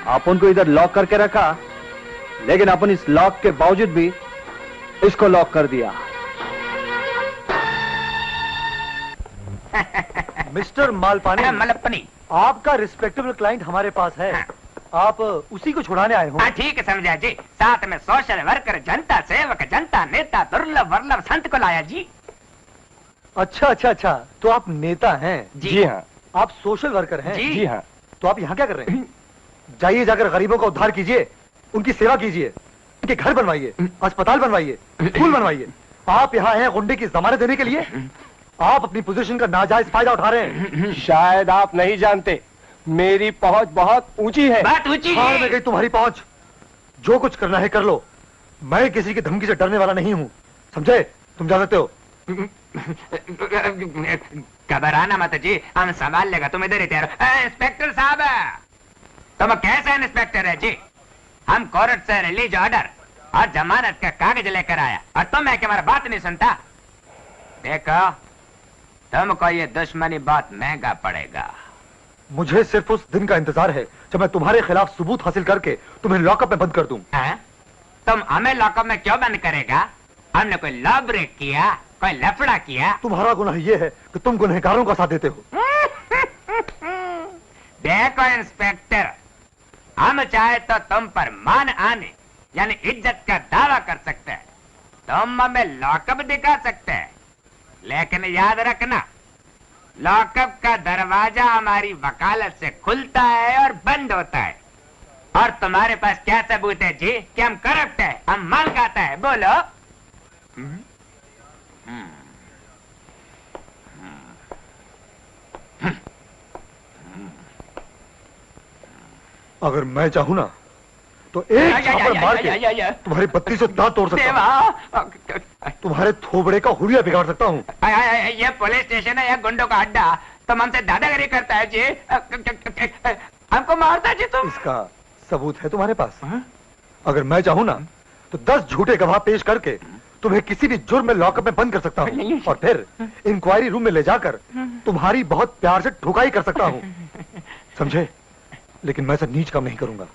Speaker 4: अपन को इधर लॉक करके रखा, लेकिन अपन इस लॉक के बावजूद भी इसको लॉक कर दिया। मिस्टर मालपानी,
Speaker 3: मलपनी,
Speaker 4: आपका रिस्पेक्टेबल क्लाइंट हमारे पास है। आप उसी को छुड़ाने आए हो?
Speaker 3: ठीक है समझा जी। साथ में सोशल वर्कर, जनता सेवक, जनता नेता, दुर्लभ वर्लभ संत को लाया जी।
Speaker 4: अच्छा अच्छा अच्छा, तो आप नेता हैं?
Speaker 15: जी हाँ।
Speaker 4: आप सोशल वर्कर हैं?
Speaker 15: जी हाँ।
Speaker 4: तो आप यहाँ क्या कर रहे हैं? जाइए, जाकर गरीबों का उद्धार कीजिए, उनकी सेवा कीजिए, उनके घर बनवाइए, अस्पताल बनवाइए, स्कूल बनवाइए। आप यहाँ हैं गुंडे की जमानत देने के लिए? आप अपनी पोजीशन का नाजायज फायदा उठा रहे हैं।
Speaker 15: शायद आप नहीं जानते, मेरी पहुंच बहुत ऊंची है।
Speaker 3: बात ऊंची
Speaker 4: हाँ, में गई तुम्हारी पहुंच। जो कुछ करना है कर लो, मैं किसी की धमकी से डरने वाला नहीं हूँ, समझे? तुम जा सकते हो।
Speaker 3: घबराना मत जी, हम संभाल लेगा, तुम इधर ही ठहरो। इंस्पेक्टर साहब, तुम कैसे इंस्पेक्टर है जी? हम कोर्ट से रिलीज ऑर्डर और जमानत का कागज लेकर आया, और तुम है कि हमारा बात नहीं सुनता। देखो, तुमको ये दुश्मनी बहुत महंगा पड़ेगा।
Speaker 4: मुझे सिर्फ उस दिन का इंतजार है जब मैं तुम्हारे खिलाफ सबूत हासिल करके तुम्हें लॉकअप में बंद कर दूं।
Speaker 3: तुम हमें लॉकअप में क्यों बंद करेगा? हमने कोई लॉ ब्रेक किया, कोई लफड़ा किया?
Speaker 4: तुम्हारा गुनाह ये है कि तुम गुनहगारों का साथ देते हो।
Speaker 3: देखो इंस्पेक्टर, हम चाहे तो तुम पर मान आने यानी इज्जत का दावा कर सकते हैं, तुम हमें लॉकअप दिखा सकते हैं, लेकिन याद रखना, लॉकअप का दरवाजा हमारी वकालत से खुलता है और बंद होता है। और तुम्हारे पास क्या सबूत है जी कि हम करप्ट है, हम माल खाता है? बोलो।
Speaker 4: अगर मैं चाहूं ना तो एक छापड़ मार के तुम्हारे 32 दांत तोड़ सकता हूं। तुम्हारे थोबड़े का हुलिया बिगाड़ सकता हूं।
Speaker 3: ये पुलिस स्टेशन है या गुंडों का अड्डा? तुम हमसे दादागिरी करता है जी, हमको मारता है जी तुम।
Speaker 4: इसका सबूत है तुम्हारे पास? अगर मैं चाहूं ना तो 10 झूठे गवाह पेश करके तुम्हें किसी भी जुर्म में लॉकअप में बंद कर सकता हूं, और फिर इंक्वायरी रूम में ले जाकर तुम्हारी बहुत प्यार से ठुकाई कर सकता हूं, समझे? लेकिन मैं ऐसा नीच काम नहीं करूंगा।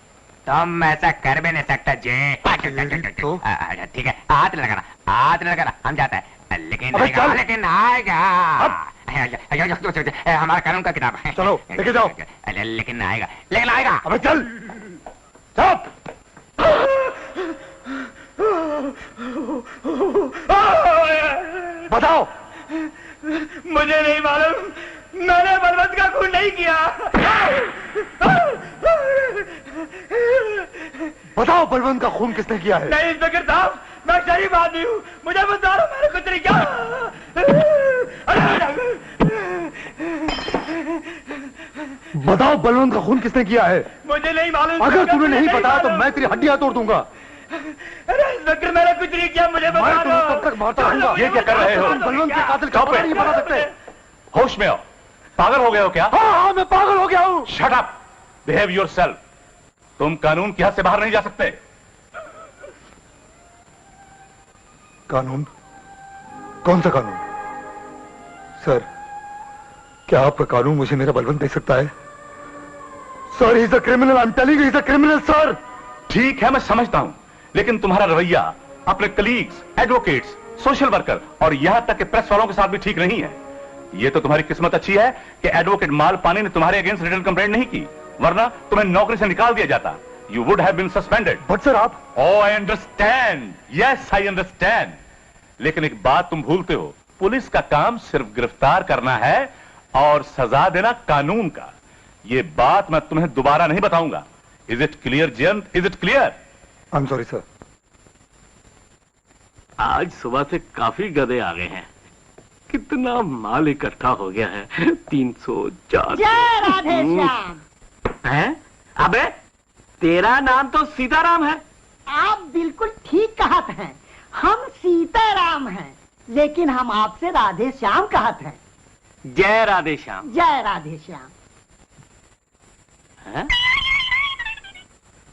Speaker 3: तुम ऐसा कर भी नहीं सकता जी। ठीक है, हाथ लगाना, हाथ लगाना, हम जाता है। लेकिन आएगा, हमारा कानून का किताब है।
Speaker 4: चलो लेके जाओ।
Speaker 3: लेकिन आएगा, लेकिन आएगा।
Speaker 4: अबे चल, चुप। बताओ।
Speaker 3: मुझे नहीं मालूम, मैंने बलवंत का खून नहीं किया।
Speaker 4: बताओ बलवंत का खून किसने किया है?
Speaker 3: नहीं इंस्पेक्टर साहब, मैं शरीफ आदमी हूँ, मुझे बता रहा, मैंने कुछ नहीं किया।
Speaker 8: बताओ बलवंत का खून किसने किया है?
Speaker 2: मुझे नहीं मालूम।
Speaker 8: अगर तूने नहीं बताया तो मैं तेरी हड्डियां तोड़ दूंगा।
Speaker 2: अरे इंस्पेक्टर मैंने कुछ नहीं किया, मुझे बता दो।
Speaker 8: मैं तब तक मारता रहूंगा।
Speaker 6: ये क्या कर रहे हो?
Speaker 8: बलवंत के कातिल का पता नहीं बता सकते।
Speaker 6: होश में आओ। पागल हो गए हो क्या?
Speaker 8: हाँ, मैं पागल हो गया हूँ।
Speaker 6: Shut up, behave yourself. तुम कानून की हद से बाहर नहीं जा सकते।
Speaker 8: कानून? कौन सा कानून? सर, क्या आपका कानून मुझे मेरा बलवंत दे सकता है? Sir, he is a criminal, I am telling you, he is a criminal sir.
Speaker 6: ठीक है, मैं समझता हूं, लेकिन तुम्हारा रवैया अपने कलीग्स, एडवोकेट्स, सोशल वर्कर और यहां तक कि प्रेस वालों के साथ भी ठीक नहीं है। यह तो तुम्हारी किस्मत अच्छी है कि एडवोकेट माल पानी ने तुम्हारे अगेंस्ट रिटन कंप्लेंट नहीं की, वरना तुम्हें नौकरी से निकाल दिया जाता। You would have been suspended.
Speaker 8: But sir आप...
Speaker 6: oh, I understand, yes I understand. लेकिन एक बात तुम भूलते हो, पुलिस का काम सिर्फ गिरफ्तार करना है और सजा देना कानून का। यह बात मैं तुम्हें दोबारा नहीं बताऊंगा। Is it clear Jayant? Is it clear?
Speaker 8: I am sorry sir.
Speaker 2: आज सुबह से काफी गधे आ गए हैं। कितना माल इकट्ठा हो गया है। 300, 400।
Speaker 18: जय राधे श्याम।
Speaker 2: हैं? अबे तेरा नाम तो सीताराम है।
Speaker 18: आप बिल्कुल ठीक कहत हैं। हम सीताराम हैं, लेकिन हम आपसे राधे श्याम कहत हैं।
Speaker 2: जय राधे श्याम।
Speaker 18: जय राधे श्याम।
Speaker 2: हैं?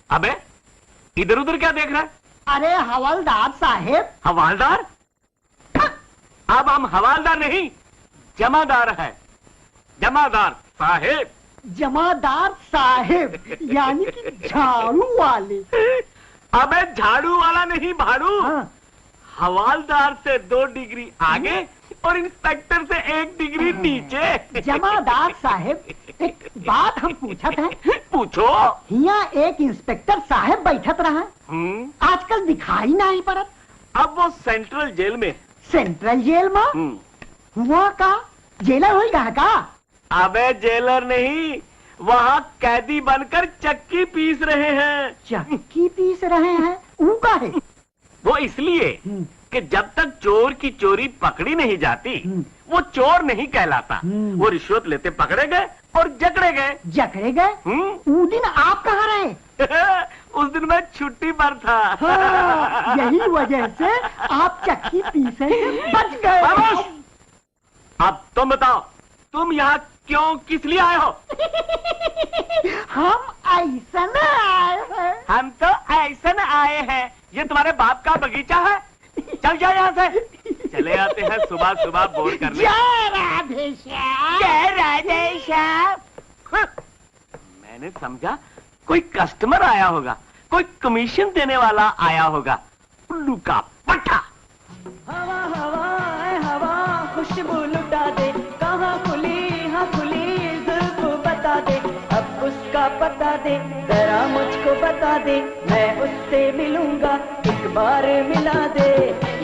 Speaker 2: अबे इधर उधर क्या देख रहा है?
Speaker 18: अरे हवलदार साहेब।
Speaker 2: हवलदार? अब हम हवलदार नहीं, जमादार है। जमादार साहेब।
Speaker 18: जमादार साहेब यानी कि झाड़ू वाले।
Speaker 2: अबे झाड़ू वाला नहीं, भाड़ू। हाँ। हवालदार से 2 डिग्री आगे और इंस्पेक्टर से 1 डिग्री नीचे।
Speaker 18: जमादार साहेब, एक बात हम पूछत हैं।
Speaker 2: पूछो।
Speaker 18: यहाँ एक इंस्पेक्टर साहब बैठत रहा, आजकल दिखाई नहीं पड़त।
Speaker 2: अब वो सेंट्रल जेल में।
Speaker 18: सेंट्रल जेल में? हुआ का जेलर होगा का?
Speaker 2: अबे जेलर नहीं, वहाँ कैदी बनकर चक्की पीस रहे हैं।
Speaker 18: चक्की पीस रहे हैं? उनका है
Speaker 2: वो इसलिए कि जब तक चोर की चोरी पकड़ी नहीं जाती वो चोर नहीं कहलाता। वो रिश्वत लेते पकड़े गए और जकड़े गए।
Speaker 18: जकड़े गए? उस दिन आप कहाँ रहे?
Speaker 2: उस दिन मैं छुट्टी पर था।
Speaker 18: हाँ, यही वजह से आप चक्की पीसे बच गए।
Speaker 2: अब तुम बताओ, तुम यहाँ क्यों, किस लिए आए हो?
Speaker 18: हम ऐसन आए हैं।
Speaker 2: हम तो ऐसन आए हैं। ये तुम्हारे बाप का बगीचा है? चल जाओ यहाँ से। चले आते हैं सुबह सुबह बोर करने।
Speaker 18: जय राधे श्याम।
Speaker 2: जय राधे श्याम। मैंने समझा कोई कस्टमर आया होगा, कोई कमीशन देने वाला आया होगा। उल्लू का पट्टा।
Speaker 19: हवा हवा हवा खुशबू लुटा दे, कहाँ खुली हाँ खुली जुल्फ बता दे, अब उसका पता दे जरा मुझको बता दे, मैं उससे मिलूंगा एक बार मिला दे,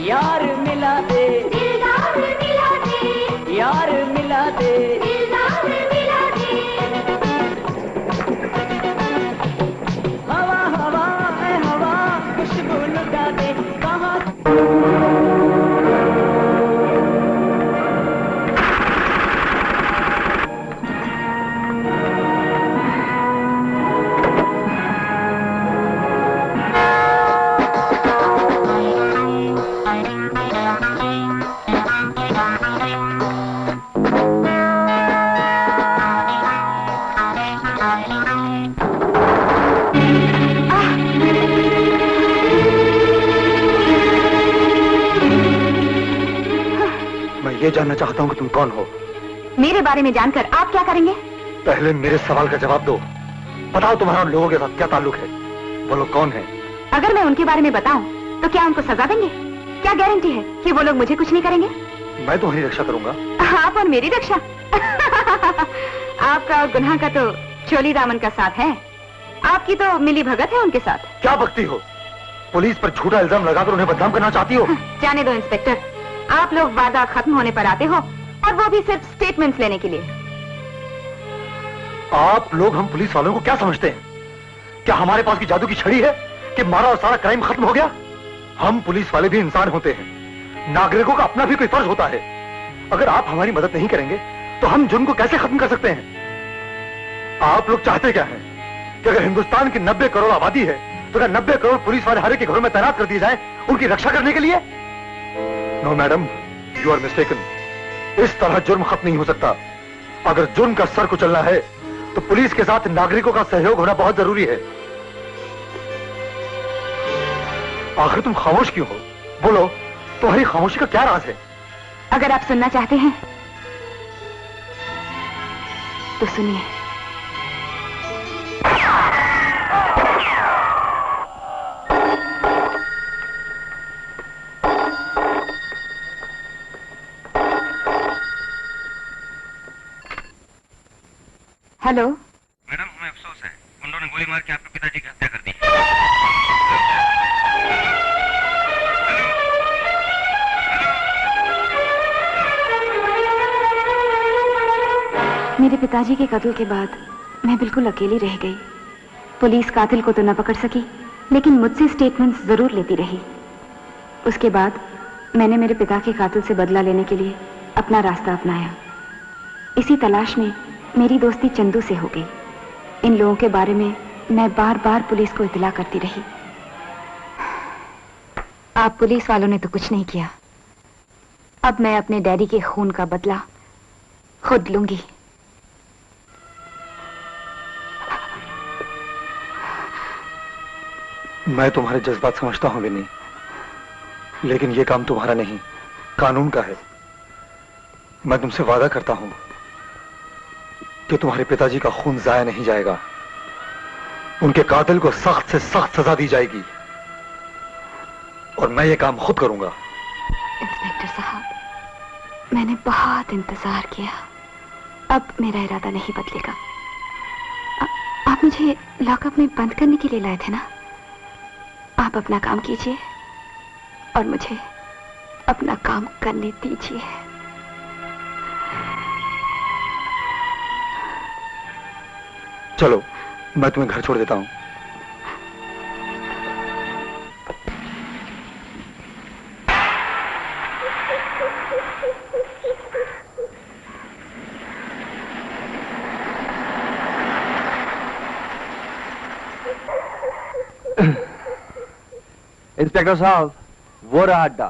Speaker 19: यार मिला दे, दिलदार मिला दे, यार मिला दे, दिलदार मिला दे। हवा हवा हवा खुशबू लुटा दे, कहाँ
Speaker 8: ये जानना चाहता हूँ कि तुम कौन हो।
Speaker 9: मेरे बारे में जानकर आप क्या करेंगे?
Speaker 8: पहले मेरे सवाल का जवाब दो। बताओ तुम्हारा उन लोगों के साथ क्या ताल्लुक है? वो लोग कौन हैं?
Speaker 9: अगर मैं उनके बारे में बताऊं तो क्या उनको सजा देंगे? क्या गारंटी है कि वो लोग मुझे कुछ नहीं करेंगे?
Speaker 8: मैं तुम्हारी रक्षा करूंगा।
Speaker 9: आप और मेरी रक्षा? आपका और गुनाह का तो चोली दामन का साथ है, आपकी तो मिली भगत है उनके साथ।
Speaker 8: क्या बकती हो? पुलिस पर झूठा इल्जाम लगाकर उन्हें बदनाम करना चाहती हो?
Speaker 9: जाने दो इंस्पेक्टर, आप लोग वादा खत्म होने पर आते हो और वो भी सिर्फ स्टेटमेंट्स लेने के लिए।
Speaker 8: आप लोग हम पुलिस वालों को क्या समझते हैं? क्या हमारे पास की जादू की छड़ी है कि मारा और सारा क्राइम खत्म हो गया? हम पुलिस वाले भी इंसान होते हैं, नागरिकों का अपना भी कोई फर्ज होता है। अगर आप हमारी मदद नहीं करेंगे तो हम जुर्म को कैसे खत्म कर सकते हैं? आप लोग चाहते क्या हैं कि अगर हिंदुस्तान की 90 करोड़ आबादी है तो क्या 90 करोड़ पुलिस वाले हर एक के घरों में तैनात कर दिए जाए उनकी रक्षा करने के लिए? No madam, you are mistaken. इस तरह जुर्म खत्म नहीं हो सकता। अगर जुर्म का सर कुचलना है तो पुलिस के साथ नागरिकों का सहयोग होना बहुत जरूरी है। आखिर तुम खामोश क्यों हो? बोलो, तुम्हारी खामोशी का क्या राज है?
Speaker 9: अगर आप सुनना चाहते हैं तो सुनिए। हेलो
Speaker 1: मैडम, हमें अफसोस है, गुंडों ने गोली मार के आपके पिताजी की हत्या कर दी।
Speaker 9: मेरे पिताजी के कत्ल के बाद मैं बिल्कुल अकेली रह गई। पुलिस कातिल को तो न पकड़ सकी, लेकिन मुझसे स्टेटमेंट्स जरूर लेती रही। उसके बाद मैंने मेरे पिता के कातिल से बदला लेने के लिए अपना रास्ता अपनाया। इसी तलाश में मेरी दोस्ती चंदू से हो गई। इन लोगों के बारे में मैं बार बार पुलिस को इत्तला करती रही। आप पुलिस वालों ने तो कुछ नहीं किया। अब मैं अपने डैडी के खून का बदला खुद लूंगी।
Speaker 8: मैं तुम्हारे जज्बात समझता हूं विनी, लेकिन यह काम तुम्हारा नहीं, कानून का है। मैं तुमसे वादा करता हूं कि तुम्हारे पिताजी का खून जाया नहीं जाएगा। उनके कातिल को सख्त से सख्त सजा दी जाएगी और मैं ये काम खुद करूंगा।
Speaker 9: इंस्पेक्टर साहब, मैंने बहुत इंतजार किया। अब मेरा इरादा नहीं बदलेगा। आप मुझे लॉकअप में बंद करने के लिए लाए थे ना? आप अपना काम कीजिए और मुझे अपना काम करने दीजिए।
Speaker 8: चलो, मैं तुम्हें घर छोड़ देता हूं।
Speaker 17: इंस्पेक्टर साहब, वो रहा अड्डा।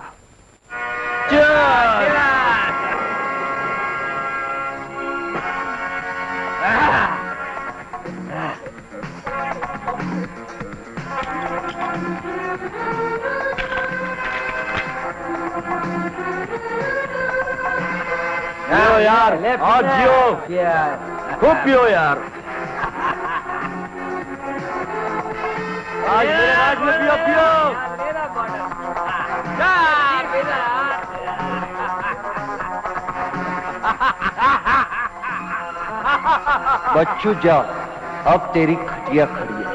Speaker 14: पियो यार, और जियो, खूब पियो यार। आज मेरे राज में पियो पियो।
Speaker 17: बच्चू जा, अब तेरी खटिया खड़ी है।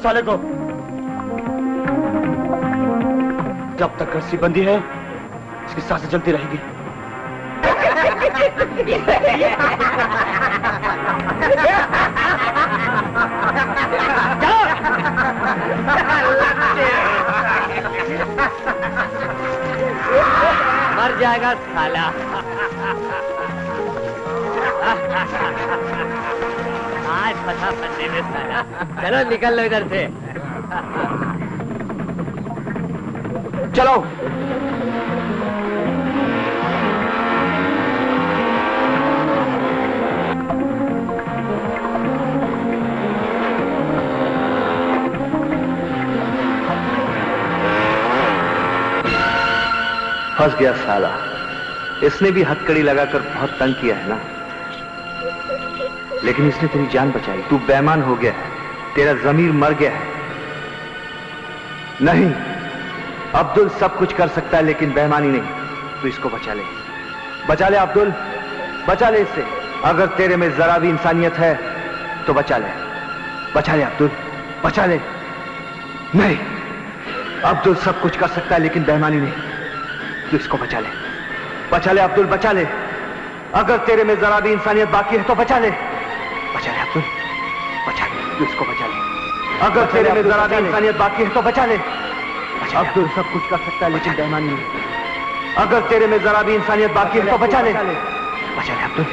Speaker 5: साले को जब तक रस्सी बंदी है इसकी सांसें चलती रहेगी।
Speaker 2: मर जाएगा साला। आज फंसा फंसे में साला। चलो निकल लो इधर से।
Speaker 4: चलो। फंस गया साला। इसने भी हथकड़ी लगाकर बहुत तंग किया है ना, लेकिन इसने तेरी जान बचाई। तू बेईमान हो गया है, तेरा जमीर मर गया है। नहीं, अब्दुल सब कुछ कर सकता है लेकिन बेईमानी नहीं। तू इसको बचा ले, बचा ले अब्दुल, बचा ले इससे। अगर तेरे में जरा भी इंसानियत है तो बचा ले, बचा ले अब्दुल, बचा ले। नहीं, अब्दुल सब कुछ कर सकता है लेकिन बेईमानी नहीं। तू इसको बचा ले, बचा ले अब्दुल, बचा ले। अगर तेरे में जरा भी इंसानियत बाकी है तो बचा ले, बचा ले अब्दुल, बचा ले। तू इसको बचा ले। अगर तेरे में जरा भी इंसानियत बाकी है तो बचा ले। अब्दुल सब कुछ कर सकता है लेकिन बेईमानी नहीं। अगर तेरे में जरा भी इंसानियत बाकी है तो बचा ले, बचा ले Abdul.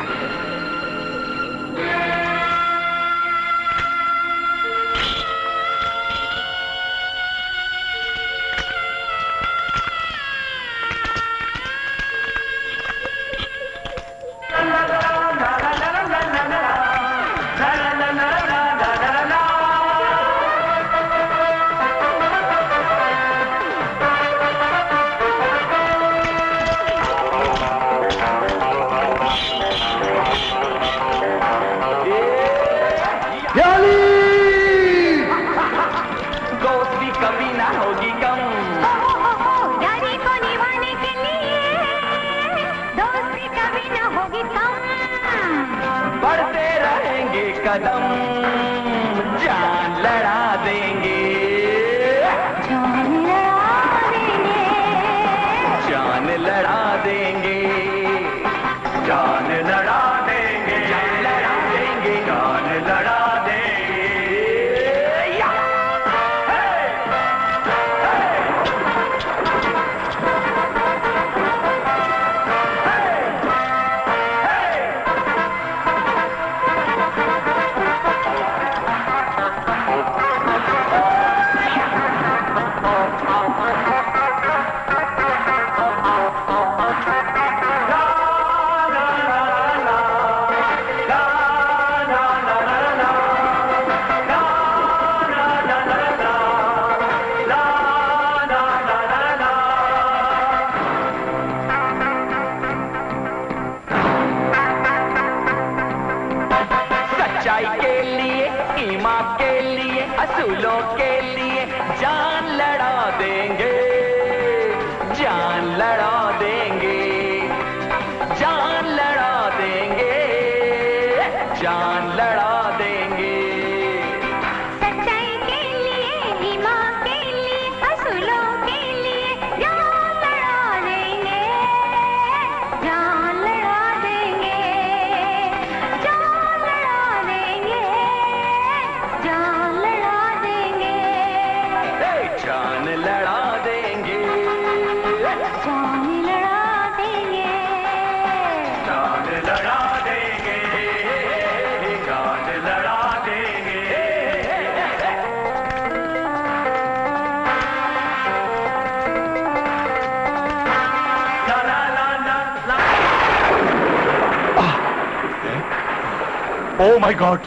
Speaker 6: Oh my God!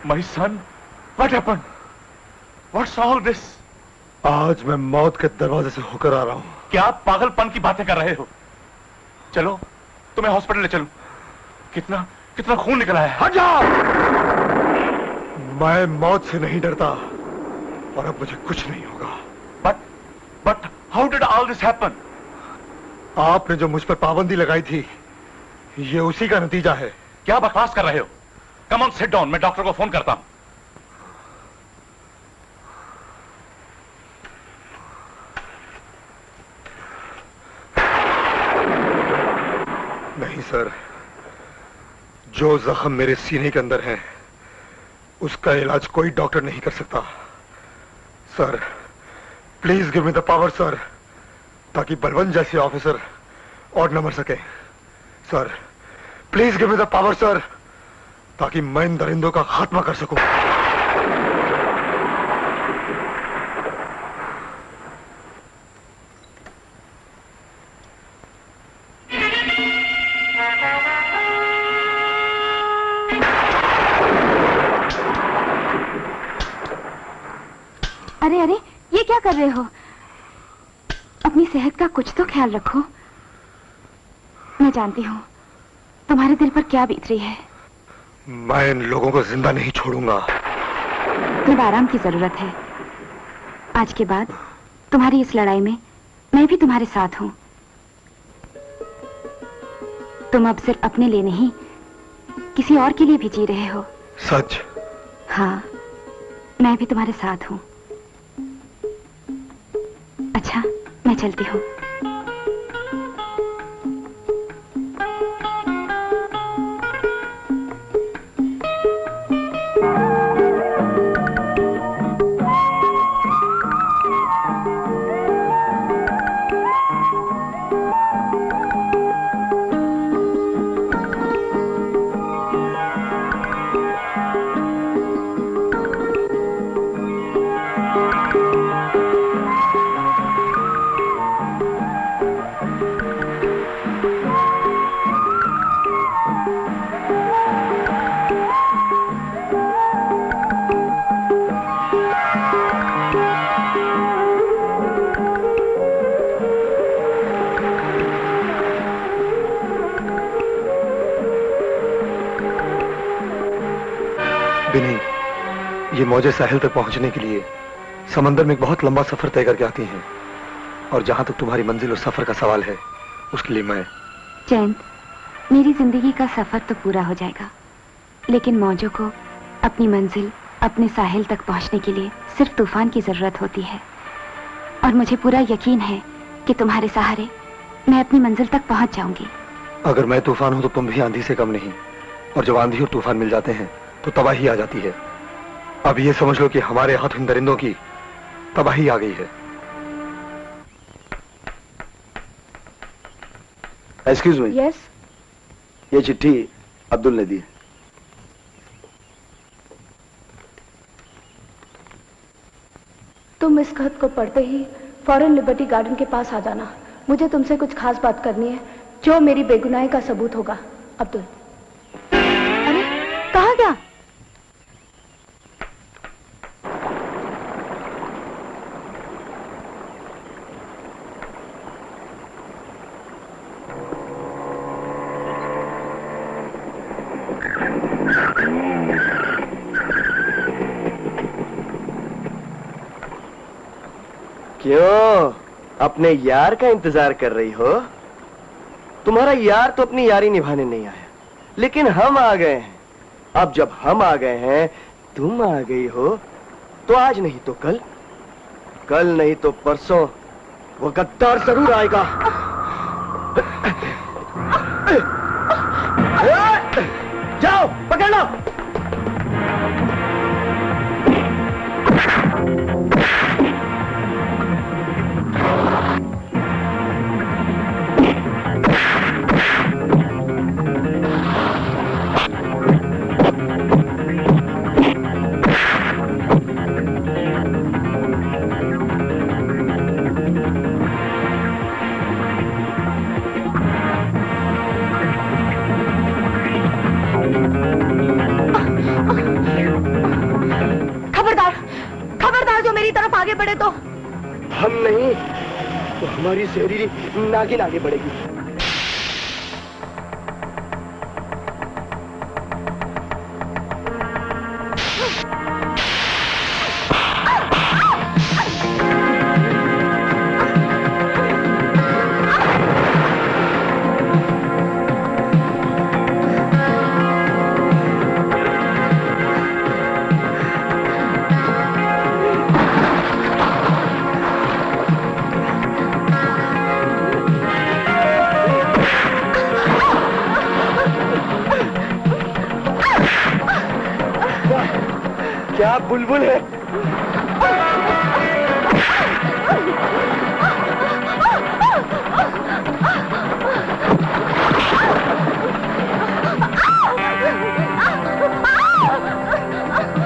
Speaker 6: My son, what happened? What's all this?
Speaker 8: आज मैं मौत के दरवाजे से होकर आ रहा हूं।
Speaker 6: क्या आप पागलपन की बातें कर रहे हो? चलो, तुम्हें हॉस्पिटल ले चलूं। कितना खून निकला है।
Speaker 8: हट जाओ! मैं मौत से नहीं डरता और अब मुझे कुछ नहीं होगा।
Speaker 6: But how did all this happen?
Speaker 8: आपने जो मुझ पर पाबंदी लगाई थी, ये उसी का नतीजा है।
Speaker 6: क्या बकवास कर रहे हो? कम ऑन सिट डाउन, मैं डॉक्टर को फोन करता हूं।
Speaker 8: नहीं सर, जो जख्म मेरे सीने के अंदर है उसका इलाज कोई डॉक्टर नहीं कर सकता। Sir please give me the power sir, ताकि बलवंत जैसे ऑफिसर और न मर सके। Sir please give me the power sir, ताकि मैं इन दरिंदों का खात्मा कर सकूं।
Speaker 9: अरे अरे, ये क्या कर रहे हो? अपनी सेहत का कुछ तो ख्याल रखो। मैं जानती हूँ तुम्हारे दिल पर क्या बीत रही है।
Speaker 8: मैं इन लोगों को जिंदा नहीं छोड़ूंगा।
Speaker 9: अब आराम की जरूरत है। आज के बाद तुम्हारी इस लड़ाई में मैं भी तुम्हारे साथ हूँ। तुम अब सिर्फ अपने लिए नहीं, किसी और के लिए भी जी रहे हो।
Speaker 8: सच?
Speaker 9: हाँ, मैं भी तुम्हारे साथ हूँ। अच्छा, मैं चलती हूँ।
Speaker 8: ये मौजें साहिल तक पहुंचने के लिए समंदर में एक बहुत लंबा सफर तय करके आती हैं, और जहां तक तुम्हारी मंजिल और सफर का सवाल है, उसके लिए मैं
Speaker 9: जयंत, मेरी जिंदगी का सफर तो पूरा हो जाएगा, लेकिन मौजों को अपनी मंजिल, अपने साहिल तक पहुंचने के लिए सिर्फ तूफान की जरूरत होती है। और मुझे पूरा यकीन है कि तुम्हारे सहारे मैं अपनी मंजिल तक पहुंच जाऊंगी।
Speaker 8: अगर मैं तूफान हूं तो तुम भी आंधी से कम नहीं, और जब आंधी और तूफान मिल जाते हैं तो तबाही आ जाती है। अब ये समझ लो कि हमारे हाथ इन दरिंदों की तबाही आ गई है।
Speaker 4: Excuse me.
Speaker 16: यस।
Speaker 4: ये चिट्ठी अब्दुल ने दी है।
Speaker 16: तुम इस खत को पढ़ते ही फौरन लिबर्टी गार्डन के पास आ जाना। मुझे तुमसे कुछ खास बात करनी है जो मेरी बेगुनाही का सबूत होगा। अब्दुल। अरे कहाँ गया?
Speaker 15: क्यों अपने यार का इंतजार कर रही हो? तुम्हारा यार तो अपनी यारी निभाने नहीं आया, लेकिन हम आ गए हैं। अब जब हम आ गए हैं, तुम आ गई हो, तो आज नहीं तो कल, कल नहीं तो परसों वो गद्दार जरूर आएगा। जाओ पकड़ लो।
Speaker 16: आगे बढ़े तो
Speaker 15: हम नहीं तो हमारी जहरीली नागिन आगे बढ़ेगी। क्या बुलबुल है?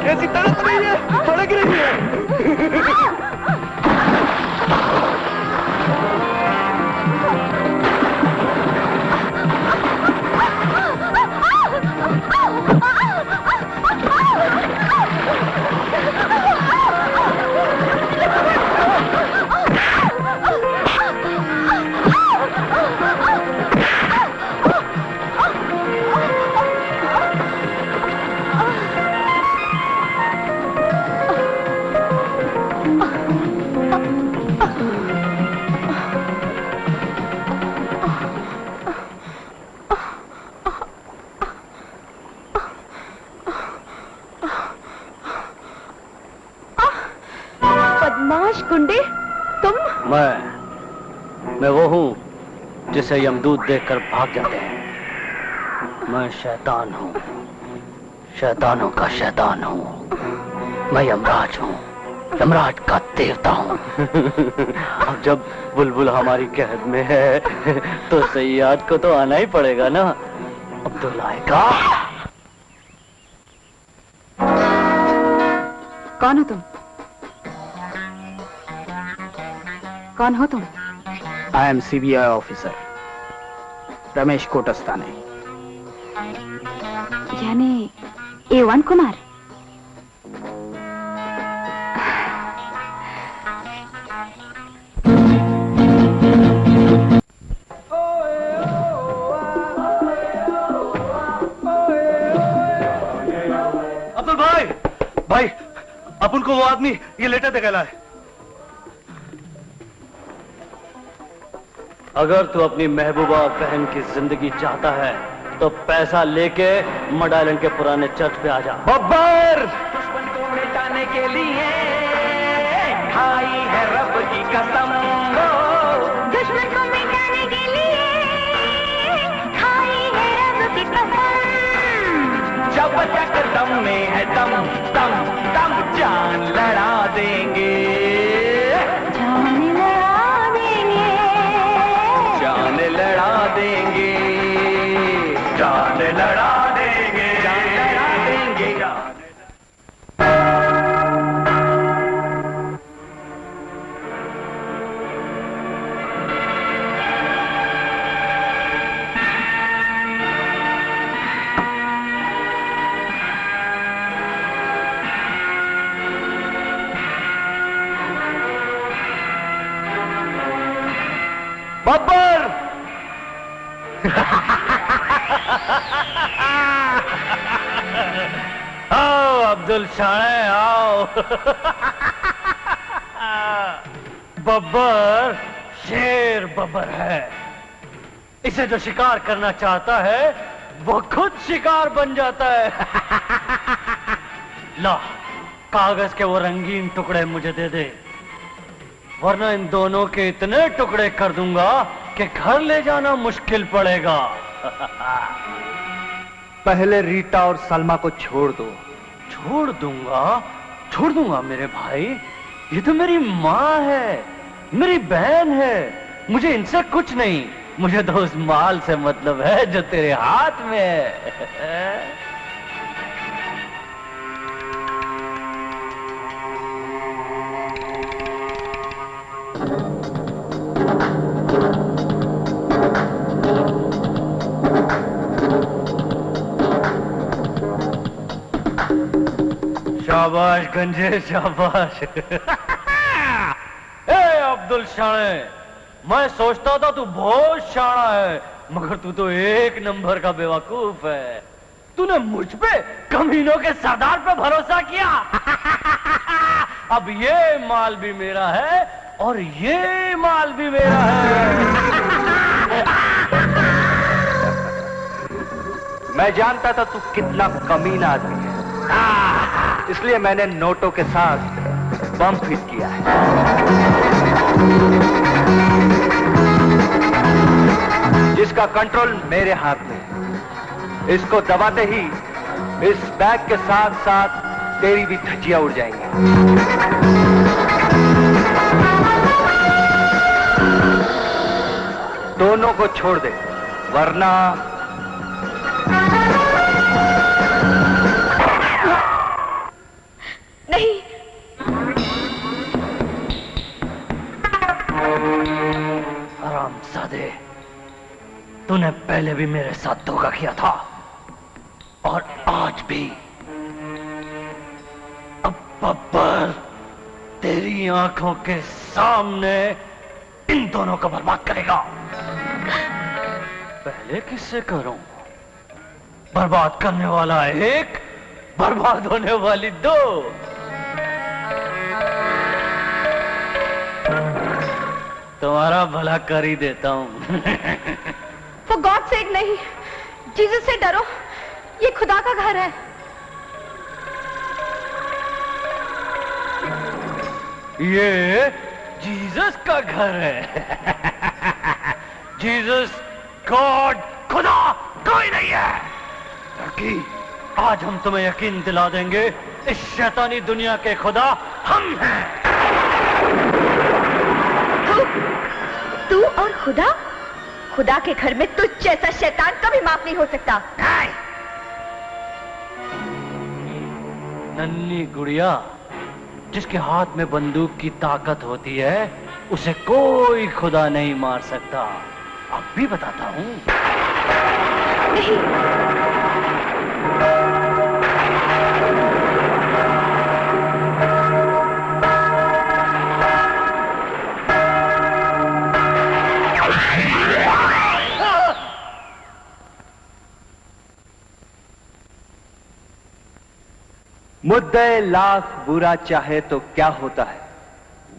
Speaker 4: ऐसी तड़प रही है, भड़क रही है।
Speaker 16: गुंडे, तुम?
Speaker 10: मैं वो हूँ जिसे यमदूत देखकर भाग जाते हैं। मैं शैतान हूँ, शैतानों का शैतान हूँ। मैं यमराज हूँ, यमराज का देवता हूँ। अब जब बुलबुल हमारी कैद में है तो सैयाद को तो आना ही पड़ेगा ना। अब्दुल आएगा।
Speaker 9: कौन हो तुम? कौन हो तुम?
Speaker 10: I am CBI officer Ramesh Kotastane.
Speaker 9: यानी A1 कुमार।
Speaker 14: अब्दुल भाई अपन को वो आदमी ये लेटर दे गया है।
Speaker 10: अगर तू अपनी महबूबा बहन की जिंदगी चाहता है तो पैसा लेके मड आइलैंड के पुराने चर्च पे आ जा।
Speaker 19: बब्बर दुश्मन को मिटाने के लिए खाई है रब की कसम। दुश्मन को मिटाने के लिए खाई है रब की कसम। जब तक दम में है दम दम दम जान लड़ा देंगे, जान लड़ा देंगे, जान लड़ा देंगे, जान लड़ा देंगे, जान लड़ा देंगे।
Speaker 10: बब्बर आओ अब्दुल शाह आओ। बब्बर शेर बब्बर है। इसे जो शिकार करना चाहता है वो खुद शिकार बन जाता है। ला कागज के वो रंगीन टुकड़े मुझे दे दे, वरना इन दोनों के इतने टुकड़े कर दूंगा कि घर ले जाना मुश्किल पड़ेगा।
Speaker 17: पहले रीटा और सलमा को छोड़ दो।
Speaker 10: छोड़ दूंगा मेरे भाई। ये तो मेरी माँ है, मेरी बहन है। मुझे इनसे कुछ नहीं, मुझे तो उस माल से मतलब है जो तेरे हाथ में है। शाबाश गंजे शाबाश। ए अब्दुल शाह, मैं सोचता था तू बहुत शाना है, मगर तू तो एक नंबर का बेवकूफ है। तूने मुझ पे कमीनों के सरदार पे भरोसा किया। अब ये माल भी मेरा है और ये माल भी मेरा है।
Speaker 17: मैं जानता था तू कितना कमीना आदमी है, इसलिए मैंने नोटों के साथ बम फिट किया है। जिसका कंट्रोल मेरे हाथ में है। इसको दबाते ही इस बैग के साथ साथ तेरी भी धज्जियां उड़ जाएंगी। दोनों को छोड़ दे, वरना
Speaker 10: तूने पहले भी मेरे साथ धोखा किया था और आज भी। अब बब्बर तेरी आंखों के सामने इन दोनों को बर्बाद करेगा। पहले किससे करूं? बर्बाद करने वाला एक, बर्बाद होने वाली दो। तुम्हारा भला कर ही देता हूं।
Speaker 16: For God's sake नहीं, जीसस से डरो, ये खुदा का घर है।
Speaker 10: ये जीसस का घर है। जीसस, गॉड, खुदा कोई नहीं है। लड़की, आज हम तुम्हें यकीन दिला देंगे इस शैतानी दुनिया के खुदा हम हैं।
Speaker 13: तू और खुदा? खुदा के घर में तुझ जैसा शैतान कभी माफ नहीं हो सकता।
Speaker 10: नन्ही गुड़िया, जिसके हाथ में बंदूक की ताकत होती है उसे कोई खुदा नहीं मार सकता। अब भी बताता हूं।
Speaker 13: नहीं।
Speaker 17: मुद्दे लाख बुरा चाहे तो क्या होता है?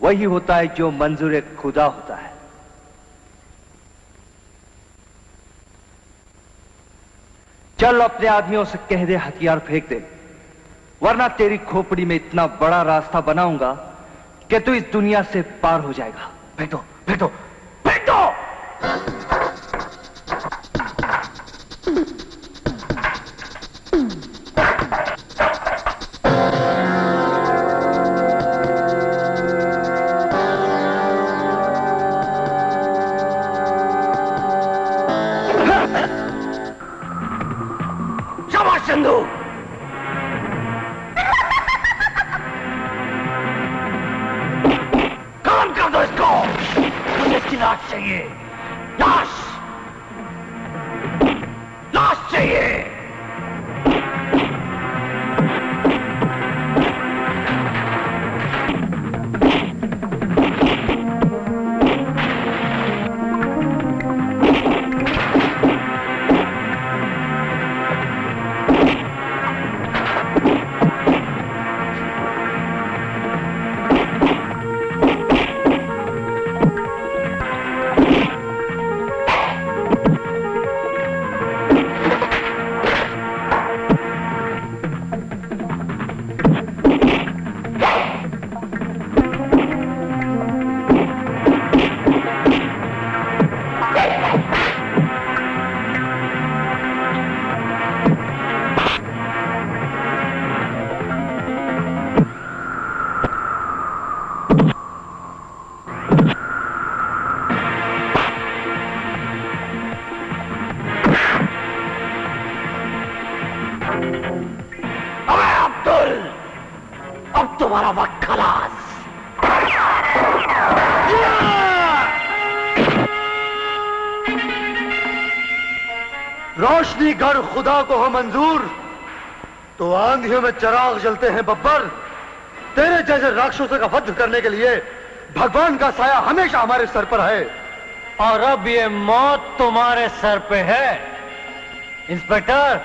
Speaker 17: वही होता है जो मंजूर खुदा होता है। चल अपने आदमियों से कह दे हथियार फेंक दे, वरना तेरी खोपड़ी में इतना बड़ा रास्ता बनाऊंगा कि तू इस दुनिया से पार हो जाएगा।
Speaker 10: फेंक दो, फेंक दो, फेंक दो। चंदू, काम कर दो इसको। मुझे इसकी लाश चाहिए। लाश, लाश चाहिए। तुम्हारा वक्त खलास।
Speaker 8: रोशनी गर खुदा को हो मंजूर तो आंधियों में चिराग जलते हैं बब्बर। तेरे जैसे राक्षसों का वध करने के लिए भगवान का साया हमेशा हमारे सर पर है।
Speaker 10: और अब ये मौत तुम्हारे सर पे है। इंस्पेक्टर,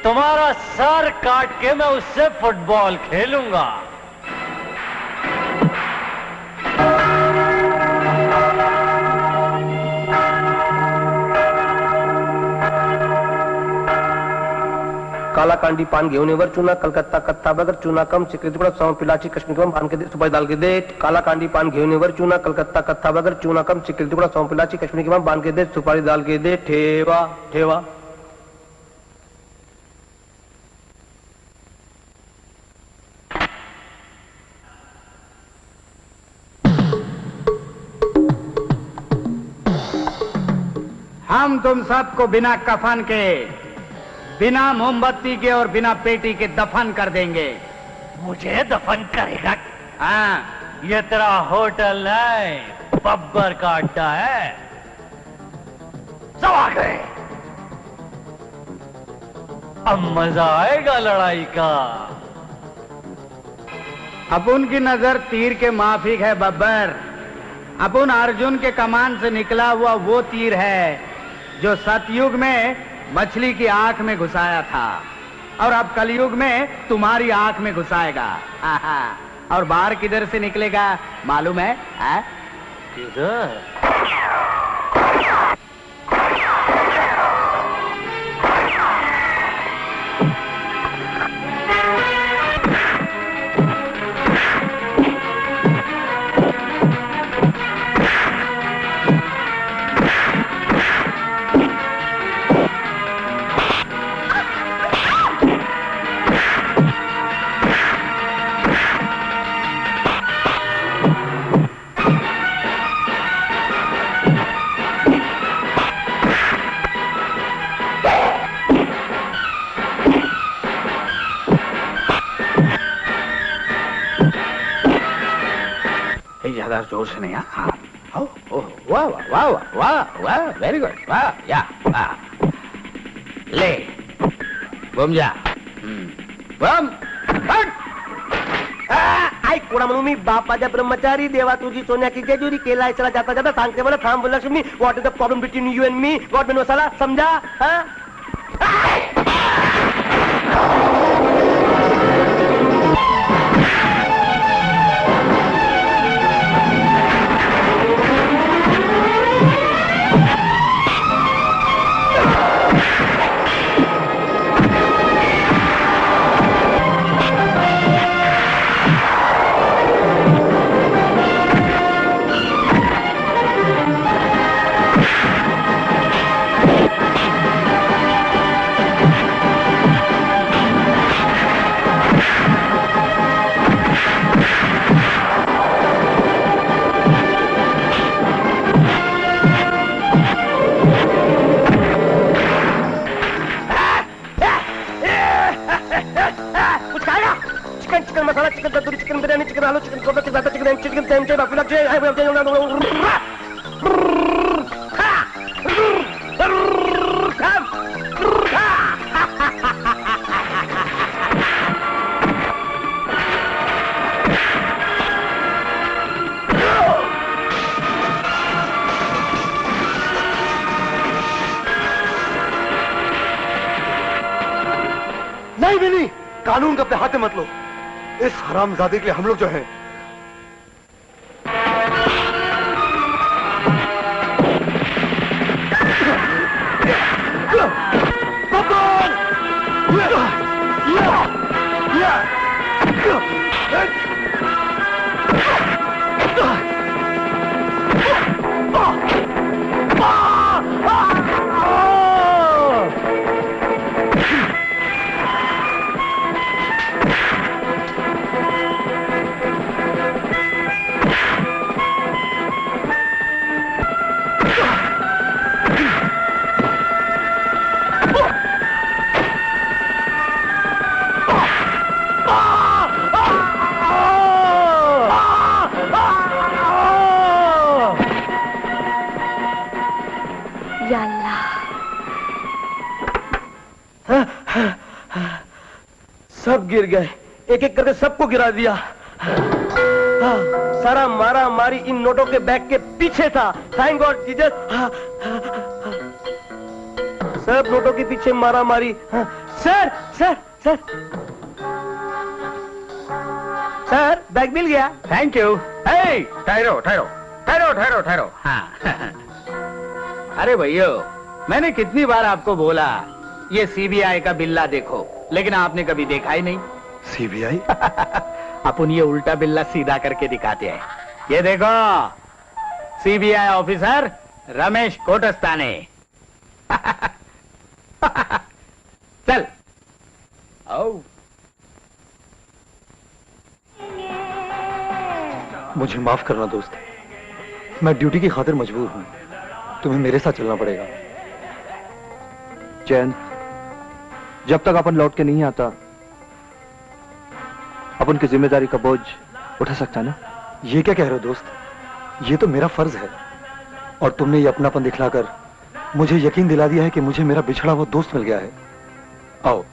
Speaker 10: तुम्हारा सर काट के मैं उससे फुटबॉल खेलूंगा।
Speaker 15: कालाकांडी पान घेऊन चूना कलकत्ता कत्ता बगर चूना कम चिकन सौ पिलाची कश्मीर बांध के दे सुपारी डाल के दे। कालाकांडी पान घेऊन चूना कलकत्ता कत्ता बगर चूना कम चिकन सौ पिलाची कश्मीर बांध के दे सुपारी डाल के दे। ठेवा ठेवा।
Speaker 3: हम तुम सबको बिना कफन के, बिना मोमबत्ती के और बिना पेटी के दफन कर देंगे।
Speaker 10: मुझे दफन करेगा?
Speaker 3: हाँ,
Speaker 10: ये तेरा होटल नहीं, बब्बर का अड्डा है।
Speaker 3: सब आ गए। अब मजा आएगा लड़ाई का।
Speaker 20: अपुन की नजर तीर के माफिक है बब्बर। अपुन अर्जुन के कमान से निकला हुआ वो तीर है जो सतयुग में मछली की आंख में घुसाया था और अब कलयुग में तुम्हारी आंख में घुसाएगा। और बाहर किधर से निकलेगा मालूम है?
Speaker 3: किधर?
Speaker 20: ज्यादा जोर से नहीं। हाँ, वाह वाह वाह वाह वाह, वेरी गुड, वाह या वाह। ले बम जा, बम हट।
Speaker 15: आई कोड़ा म्हणून मी बापाच्या ब्रह्मचारी देवा तुझी सोन्याची जेजुरी केला चला जाता जाता सांगते मला थांब Lakshmi, what is the problem between you and me? God में मसाला समझा? हाँ? Chicken tandoori, chicken biryani, chicken आलू, चिकन कोफ्ता, चिकन जाता, चिकन चिकन टेंचे, बाफिला चे,
Speaker 8: नहीं बिनी, कानून को अपने हाथ में मत लो। इस हरामजादे के लिए हम लोग जो हैं
Speaker 15: सब गिर गए, एक एक करके सबको गिरा दिया। सारा मारा मारी इन नोटों के बैग के पीछे था। Thank God Jesus. सब नोटों के पीछे मारा मारी। Sir sir sir sir, bag मिल गया।
Speaker 20: Thank you.
Speaker 3: ठहरो ठहरो ठहरो ठहरो ठहरो।
Speaker 20: हाँ। अरे भैया, मैंने कितनी बार आपको बोला ये सीबीआई का बिल्ला देखो, लेकिन आपने कभी देखा ही नहीं।
Speaker 8: सीबीआई?
Speaker 20: अपन ये उल्टा बिल्ला सीधा करके दिखाते हैं। ये देखो, सीबीआई ऑफिसर रमेश कोटस्ताने। चल आओ।
Speaker 8: मुझे माफ करना दोस्त, मैं ड्यूटी की खातिर मजबूर हूं। तुम्हें मेरे साथ चलना पड़ेगा।
Speaker 17: जयंत, जब तक अपन लौट के नहीं आता, अपन की जिम्मेदारी का बोझ उठा सकता ना?
Speaker 8: ये क्या कह रहे हो दोस्त? ये तो मेरा फर्ज है और तुमने ये अपनापन दिखलाकर मुझे यकीन दिला दिया है कि मुझे मेरा बिछड़ा हुआ दोस्त मिल गया है। आओ।